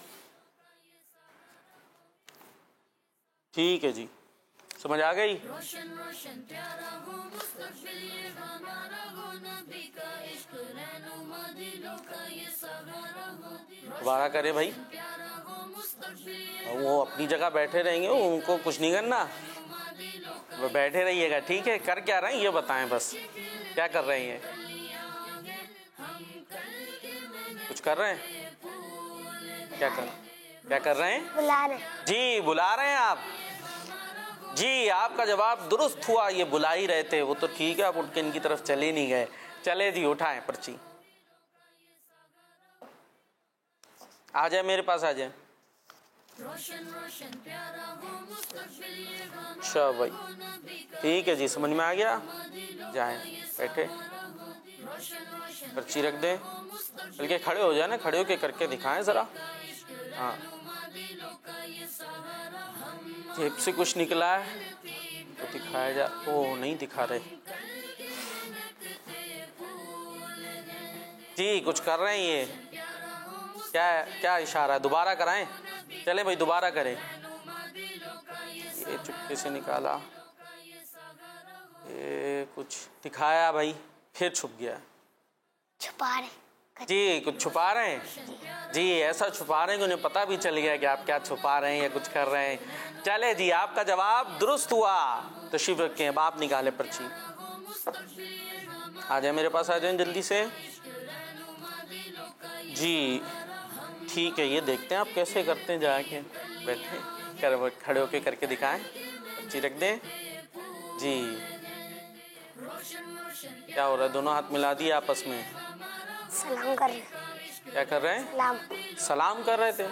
ٹھیک ہے جی سمجھ آ گئی. دوبارہ کرے بھائی. وہ اپنی جگہ بیٹھے رہیں گے، ان کو کچھ نہیں کرنا، وہ بیٹھے رہیے گا، ٹھیک ہے؟ کر کیا رہے ہیں یہ بتائیں بس، کیا کر رہے ہیں؟ کچھ کر رہے ہیں؟ کیا کر رہے ہیں؟ بلا رہے جی بلا رہے ہیں آپ. جی آپ کا جواب درست ہوا، یہ بلا ہی رہے تھے. وہ تو ٹھیک ہے، آپ اٹھ کے ان کی طرف چلے نہیں گئے. چلے جی اٹھائیں پرچی. آ جائے میرے پاس، آ جائیں. اچھا بھائی ٹھیک ہے جی سمجھ میں آ گیا. جائیں بیٹھے، پرچی رکھ دیں. بلکہ کھڑے ہو جائیں نا، کھڑے ہو کے کر کے دکھائیں ذرا. ہاں جیب سے کچھ نکلا ہے تو دکھایا جا. او نہیں دکھا رہے. جی کچھ کر رہے ہیں یہ. کیا اشارہ ہے؟ دوبارہ کرائیں. چلیں بھائی دوبارہ کریں. یہ چپکے سے نکالا، یہ کچھ دکھایا بھائی، پھر چھپ گیا. چھپا رہے جی کچھ چھپا رہے ہیں. جی ایسا چھپا رہے ہیں کہ انہیں پتہ بھی چل گیا کہ آپ کیا چھپا رہے ہیں یا کچھ کر رہے ہیں. چلے جی آپ کا جواب درست ہوا. تشریف رکھیں، اب آپ نکالیں پرچی. آ جائیں میرے پاس، آ جائیں جلدی سے. جی ٹھیک ہے، یہ دیکھتے ہیں آپ کیسے کرتے ہیں. جا کے بیٹھے، کھڑے ہو کے کر کے دکھائیں. پرچی رکھ دیں. جی کیا ہو رہا ہے؟ دونوں ہاتھ ملا دیے آپس میں. سلام کر رہے. کیا کر رہے ہیں؟ سلام کر رہے تھے.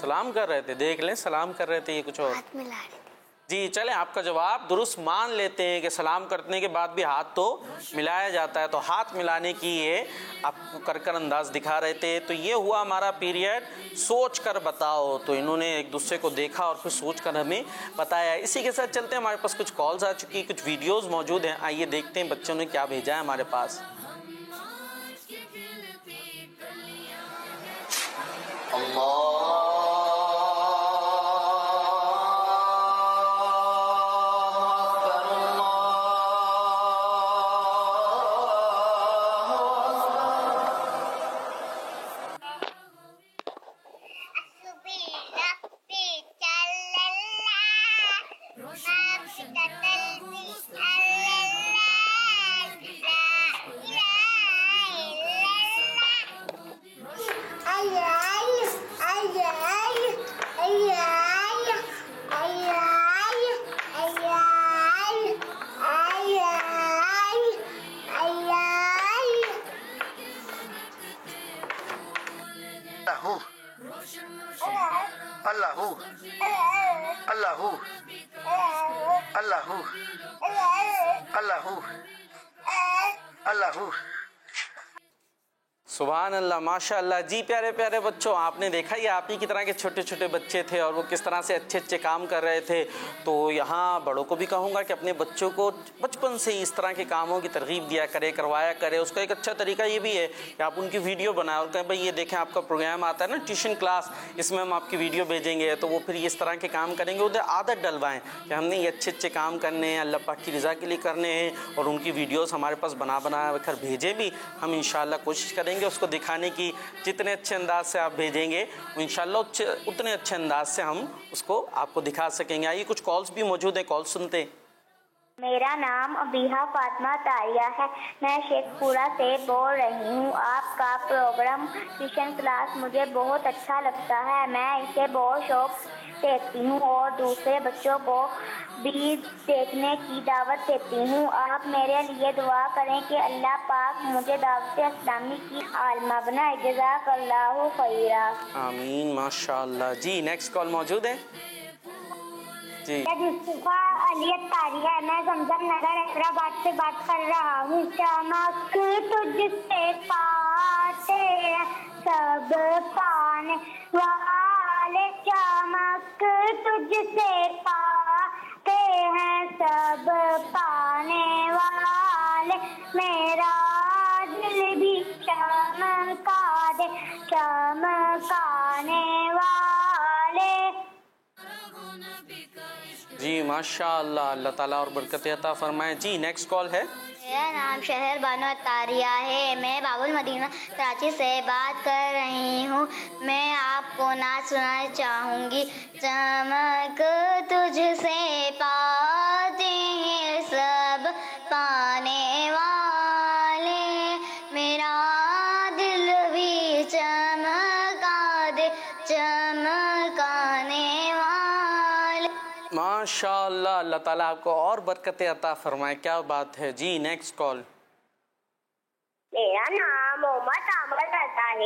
سلام کر رہے تھے، دیکھ لیں سلام کر رہے تھے یہ کچھ اور. ہاتھ ملا رہے تھے. جی چلیں آپ کا جواب درست مان لیتے ہیں کہ سلام کرنے کے بعد بھی ہاتھ تو ملایا جاتا ہے. تو ہاتھ ملانے کی یہ آپ کو کر انداز دکھا رہے تھے. تو یہ ہوا ہمارا پیریڈ سوچ کر بتاؤ. تو انہوں نے ایک دوسرے کو دیکھا اور پھر سوچ کر ہمیں بتایا. اسی کے ساتھ چلتے ہیں، ہمارے پاس کچھ کالز آ چکی، کچھ ویڈیوز موجود ہیں. آئیے دیکھتے ہیں بچوں نے کیا بھیجا ہے ہمارے پاس. سبحان اللہ، ماشاء اللہ. جی پیارے پیارے بچوں، آپ نے دیکھا یہ آپ ہی کی طرح کے چھوٹے چھوٹے بچے تھے اور وہ کس طرح سے اچھے اچھے کام کر رہے تھے. تو یہاں بڑوں کو بھی کہوں گا کہ اپنے بچوں کو بچپن سے ہی اس طرح کے کاموں کی ترغیب دیا کرے، کروایا کرے. اس کا ایک اچھا طریقہ یہ بھی ہے کہ آپ ان کی ویڈیو بنائیں اور کہیں بھائی یہ دیکھیں آپ کا پروگرام آتا ہے نا ٹیوشن کلاس، اس میں ہم آپ کی ویڈیو بھیجیں گے. تو وہ پھر اس طرح کے کام کریں گے. ادھر عادت ڈلوائیں کہ ہم نے یہ اچھے اچھے کام کرنے ہیں، اللہ پاک کی رضا کے لیے کرنے ہیں، اور ان کی ویڈیوز ہمارے پاس بنا کر بھیجیں بھی. ہم انشاءاللہ کوشش کریں گے اس کو دکھانے کی. جتنے اچھے انداز سے آپ بھیجیں گے انشاءاللہ اتنے اچھے انداز سے ہم اس کو آپ کو دکھا سکیں گے. آئیے کچھ کالز بھی موجود ہیں، کال سنتے ہیں. میرا نام ابیحہ فاطمہ طاہرہ ہے. میں شیخ پورہ سے بول رہی ہوں. آپ کا پروگرام ٹیوشن کلاس مجھے بہت اچھا لگتا ہے. میں اسے بہت شوق دیکھتی ہوں اور دوسرے بچوں کو بھی دیکھنے کی دعوت دیتی ہوں. آپ میرے لیے دعا کریں کہ اللہ پاک مجھے دعوت اسلامی کی عالمہ بنائے. جزاک اللہ خیرا. آمین، ماشاء اللہ. جی نیکسٹ کال موجود ہے. جی مصطفیٰ علیت طاہرہ ہے. میں زمزم نگر حیدرآباد سے بات کر رہا ہوں. چمک تجھ سے پاتے سب پانے والے، چمک تجھ سے پاتے ہیں سب پانے والے. میرا دل بھی چمکا دے چمکانے والے. جی ماشاء اللہ، اللہ تعالیٰ اور برکت عطا فرمائے. جی نیکسٹ کال ہے. میرا نام شہر بانو طاہرہ ہے. میں باب المدینہ کراچی سے بات کر رہی ہوں. میں آپ کو نعت سنانا چاہوں گی. چمک تجھ سے پاتے ہیں سب پانے والے، میرا دل بھی چمکا دے چمکانے والے. ماشاء اللہ، اللہ تعالیٰ آپ کو اور برکت عطا فرمائے. کیا بات ہے. جی نیکسٹ کال. میرا نام محمد عامر رضا ہے.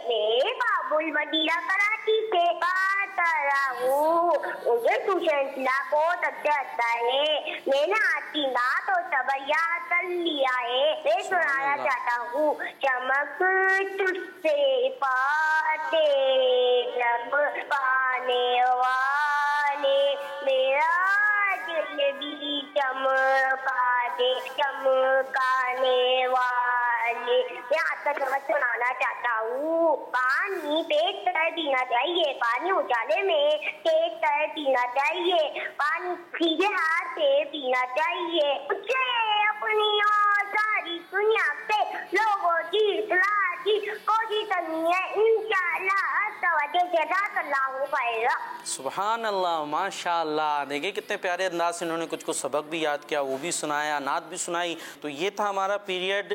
میں باب المدینہ کراچی سے بات کر رہا ہوں. مجھے ٹیوشن کلاس بہت اچھا لگتا ہے. میں نے آج کی نعت اور سبیہ کر لیا ہے. میں سنانا چاہتا ہوں. چمک تجھ سے پاتے سب پانے والے، میرا دل بھی چمکا دے چمکانے والے. میں آپ کا سبق سنانا چاہتا ہوں. پانی پیٹ کر پینا چاہیے، پانی اجالے میں پیٹ کر پینا چاہیے، پانی سیدھے ہاتھ سے پینا چاہیے. مجھے اپنی اور ساری دنیا سے لوگوں کی اصلاح کی کوشش کرنی ہے. انشاءاللہ جزاک اللہ خیرا. سبحان اللہ، ماشاء اللہ. دیکھیں کتنے پیارے انداز سے انہوں نے کچھ سبق بھی یاد کیا، وہ بھی سنایا، نعت بھی سنائی. تو یہ تھا ہمارا پیریڈ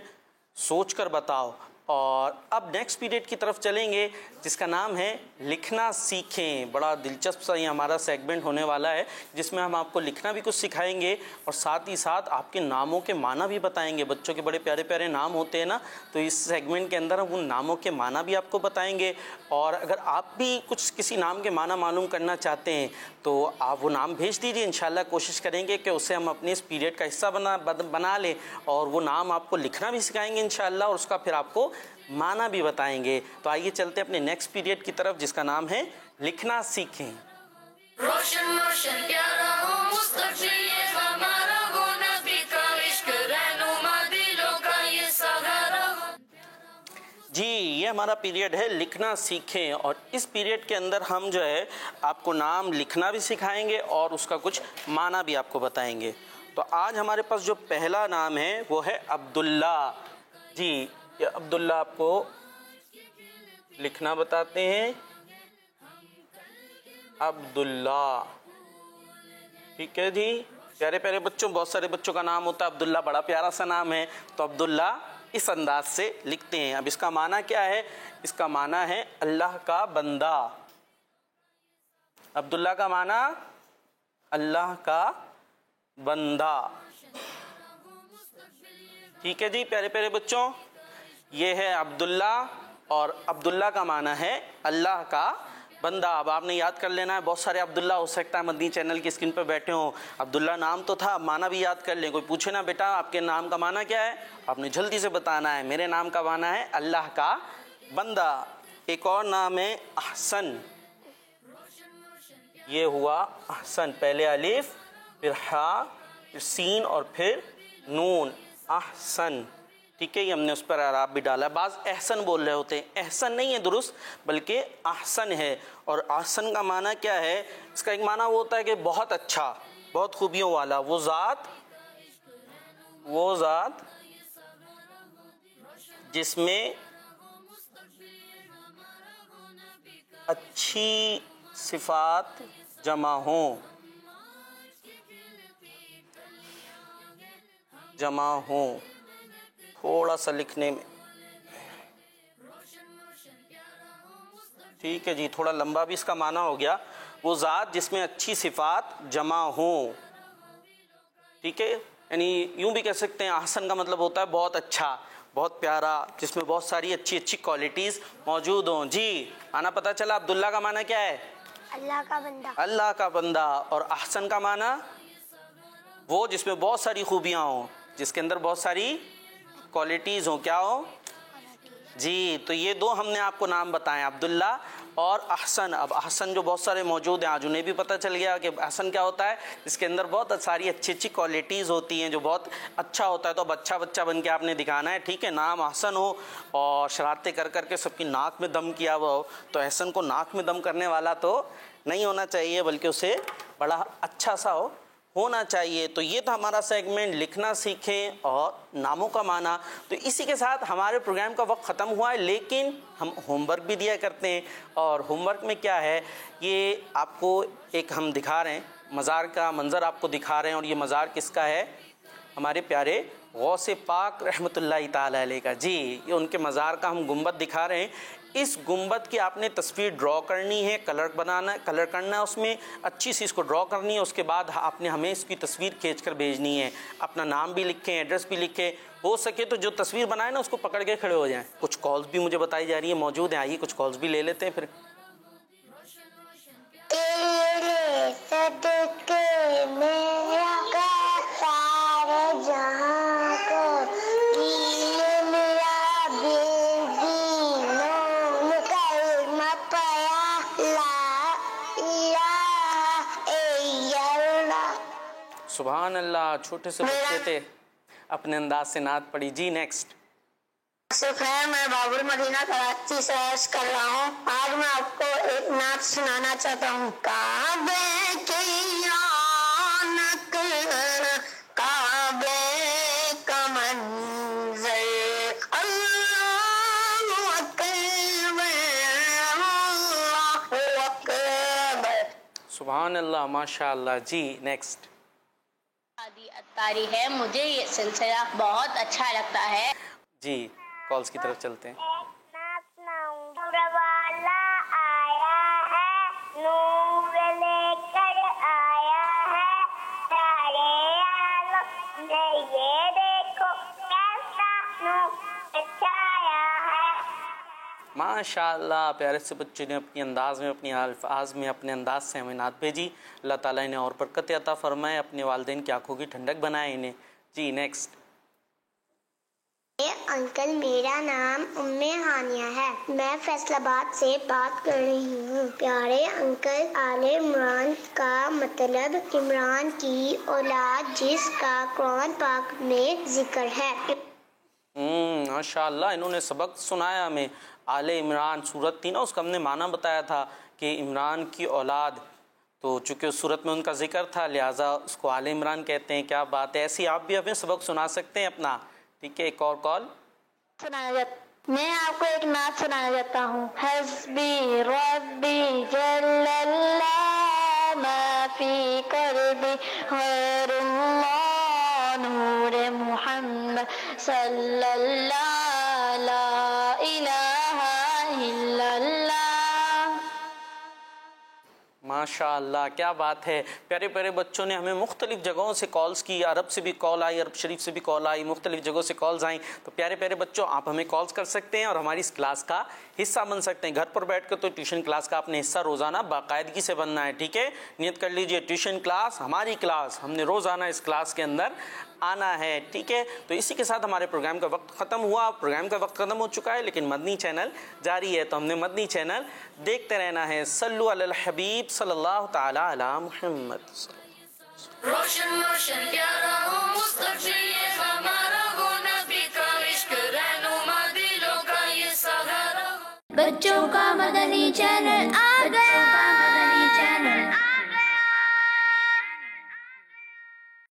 سوچ کر بتاؤ. اور اب نیکسٹ پیریڈ کی طرف چلیں گے جس کا نام ہے لکھنا سیکھیں. بڑا دلچسپ سا یہ ہمارا سیگمنٹ ہونے والا ہے جس میں ہم آپ کو لکھنا بھی کچھ سکھائیں گے اور ساتھ ہی ساتھ آپ کے ناموں کے معنی بھی بتائیں گے. بچوں کے بڑے پیارے پیارے نام ہوتے ہیں نا، تو اس سیگمنٹ کے اندر ہم ان ناموں کے معنی بھی آپ کو بتائیں گے. اور اگر آپ بھی کچھ کسی نام کے معنی معلوم کرنا چاہتے ہیں تو آپ وہ نام بھیج دیجیے. انشاءاللہ کوشش کریں گے کہ اسے ہم اپنے اس پیریڈ کا حصہ بنا لیں اور وہ نام آپ کو لکھنا بھی سکھائیں گے انشاءاللہ، اور اس کا پھر آپ کو معنی بھی بتائیں گے. تو آئیے چلتے ہیں اپنے نیکسٹ پیریڈ کی طرف جس کا نام ہے لکھنا سیکھیں. روشن روشن پیارا ہو مستقبل یہ ہمارا ہو، نبی کا عشق رہنما دلوں کا یہ سہارا ہو. جی یہ ہمارا پیریڈ ہے لکھنا سیکھیں، اور اس پیریڈ کے اندر ہم جو ہے آپ کو نام لکھنا بھی سکھائیں گے اور اس کا کچھ معنی بھی آپ کو بتائیں گے. تو آج ہمارے پاس جو پہلا نام ہے وہ ہے عبداللہ. جی یہ عبداللہ آپ کو لکھنا بتاتے ہیں. عبداللہ، ٹھیک ہے جی. پیارے پیارے بچوں، بہت سارے بچوں کا نام ہوتا ہے عبداللہ، بڑا پیارا سا نام ہے. تو عبداللہ اس انداز سے لکھتے ہیں. اب اس کا معنی کیا ہے؟ اس کا معنی ہے اللہ کا بندہ. عبداللہ کا معنی اللہ کا بندہ. ٹھیک ہے جی پیارے پیارے بچوں، یہ ہے عبداللہ، اور عبداللہ کا معنی ہے اللہ کا بندہ. اب آپ نے یاد کر لینا ہے. بہت سارے عبداللہ ہو سکتا ہے مدنی چینل کی اسکرین پہ بیٹھے ہوں. عبداللہ نام تو تھا, معنی بھی یاد کر لیں. کوئی پوچھے نا بیٹا آپ کے نام کا معنی کیا ہے, آپ نے جلدی سے بتانا ہے. میرے نام کا معنی ہے اللہ کا بندہ. ایک اور نام ہے احسن. یہ ہوا احسن, پہلے الف پھر ہا پھر سین اور پھر نون, احسن. ٹھیک ہے, یہ ہم نے اس پر اعراب بھی ڈالا. بعض احسن بول رہے ہوتے ہیں, احسن نہیں ہے درست بلکہ احسن ہے. اور احسن کا معنی کیا ہے, اس کا ایک معنی وہ ہوتا ہے کہ بہت اچھا, بہت خوبیوں والا. وہ ذات جس میں اچھی صفات جمع ہوں, تھوڑا سا لکھنے میں. ٹھیک ہے جی, تھوڑا لمبا بھی اس کا معنی ہو گیا. وہ ذات جس میں اچھی صفات جمع ہوں. ٹھیک ہے, یعنی یوں بھی کہہ سکتے ہیں احسن کا مطلب ہوتا ہے بہت اچھا, بہت پیارا, جس میں بہت ساری اچھی اچھی کوالٹیز موجود ہوں. جی آنا پتہ چلا. عبداللہ کا معنی کیا ہے, اللہ کا بندہ. اللہ کا بندہ. اور احسن کا معنی وہ جس میں بہت ساری خوبیاں ہوں, جس کے اندر بہت ساری کوالٹیز ہوں. کیا ہوں جی. تو یہ دو ہم نے آپ کو نام بتائے, عبداللہ اور احسن. اب احسن جو بہت سارے موجود ہیں, آج انہیں بھی پتہ چل گیا کہ احسن کیا ہوتا ہے. اس کے اندر بہت ساری اچھی اچھی کوالٹیز ہوتی ہیں, جو بہت اچھا ہوتا ہے. تو اب اچھا بچہ بن کے آپ نے دکھانا ہے. ٹھیک ہے, نام احسن ہو اور شرارتیں کر کر کے سب کی ناک میں دم کیا ہوا ہو, تو احسن کو ناک میں دم کرنے والا تو نہیں ہونا چاہیے, بلکہ اسے بڑا اچھا سا ہونا چاہیے. تو یہ تھا ہمارا سیگمنٹ لکھنا سیکھیں اور ناموں کا معنی. تو اسی کے ساتھ ہمارے پروگرام کا وقت ختم ہوا ہے, لیکن ہم ہوم ورک بھی دیا کرتے ہیں. اور ہوم ورک میں کیا ہے, یہ آپ کو ایک ہم دکھا رہے ہیں مزار کا منظر آپ کو دکھا رہے ہیں. اور یہ مزار کس کا ہے, ہمارے پیارے غوث پاک رحمۃ اللہ تعالی علیہ کا. جی یہ ان کے مزار کا ہم گنبد دکھا رہے ہیں. اس گنبد کی آپ نے تصویر ڈرا کرنی ہے, کلر کرنا ہے, اس میں اچھی سی اس کو ڈرا کرنی ہے. اس کے بعد آپ نے ہمیں اس کی تصویر کھینچ کر بھیجنی ہے. اپنا نام بھی لکھیں, ایڈریس بھی لکھیں, ہو سکے تو جو تصویر بنائے نا اس کو پکڑ کے کھڑے ہو جائیں. کچھ کالز بھی مجھے بتائی جا رہی ہیں موجود ہیں, آئیے کچھ کالز بھی لے لیتے ہیں. پھر تیرے صدقے میرا سارے جہاں کو دیے میرا بے دینوں کلمہ پڑھا لا الہ الا اللہ. سبحان اللہ, چھوٹے سے بچے تھے, اپنے انداز سے نعت پڑھی. جی نیکسٹ. خیر, میں باب المدینہ کراچی سے عرض کر رہا ہوں. آج میں آپ کو ایک نعت سنانا چاہتا ہوں. کعبے کی رونق کعبے کا منظر اللہ اکبر اللہ اکبر. سبحان اللہ, ماشاء اللہ. جی نیکسٹ. عادی اتاری ہے, مجھے یہ سلسلہ بہت اچھا لگتا ہے. جی کالز کی طرف چلتے ہیں. نور والا آیا ہے, نور لے کر آیا ہے, سارے عالم نے یہ دیکھو کیسا نور چھایا ہے. ماشاء اللہ, پیارے سے بچے نے اپنی انداز میں, اپنی الفاظ میں, اپنے انداز سے ہمیں نعت بھیجی. اللہ تعالیٰ انہیں اور برکت عطا فرمائے, اپنے والدین کی آنکھوں کی ٹھنڈک بنائے انہیں. جی نیکسٹ. انکل, میرا نام ام ہانیہ ہے, میں فیصل آباد سے بات کر رہی ہوں. پیارے انکل, آل عمران کا مطلب عمران کی اولاد جس کا قرآن پاک میں ذکر ہے. ماشاء اللہ, انہوں نے سبق سنایا ہمیں. آل عمران صورت تھی نا, اس کا ہم نے معنی بتایا تھا کہ عمران کی اولاد. تو چونکہ اس صورت میں ان کا ذکر تھا لہٰذا اس کو آل عمران کہتے ہیں. کیا بات ہے, ایسی آپ بھی ہمیں سبق سنا سکتے ہیں اپنا. ٹھیک ہے, ایک اور کال. میں آپ کو ایک نعت سنانا چاہتا ہوں. حسبی ربی جل اللہ ما فی قلبی غیر اللہ نور محمد صلی اللہ لا الہ الا اللہ. ماشاء اللہ کیا بات ہے. پیارے پیارے بچوں نے ہمیں مختلف جگہوں سے کالز کی, عرب سے بھی کال آئی, عرب شریف سے بھی کال آئی, مختلف جگہوں سے کالز آئیں. تو پیارے پیارے بچوں آپ ہمیں کالز کر سکتے ہیں اور ہماری اس کلاس کا حصہ بن سکتے ہیں. گھر پر بیٹھ کر تو ٹیوشن کلاس کا اپنے حصہ روزانہ باقاعدگی سے بننا ہے, ٹھیک ہے. نیت کر لیجئے ٹیوشن کلاس ہماری کلاس, ہم نے روزانہ اس کلاس کے اندر آنا ہے, ٹھیک ہے. تو اسی کے ساتھ ہمارے پروگرام کا وقت ختم ہوا. پروگرام کا وقت ختم ہو چکا ہے لیکن مدنی چینل جاری ہے, تو ہم نے مدنی چینل دیکھتے رہنا ہے. صلو علی الحبیب صلی اللہ تعالی علی محمد. روشن روشن پیارا ہو مستقبل یہ ہمارا ہو, نبی کا عشق رہنما دلوں کا یہ سہارا ہو. بچوں کا مدنی چینل آ گیا.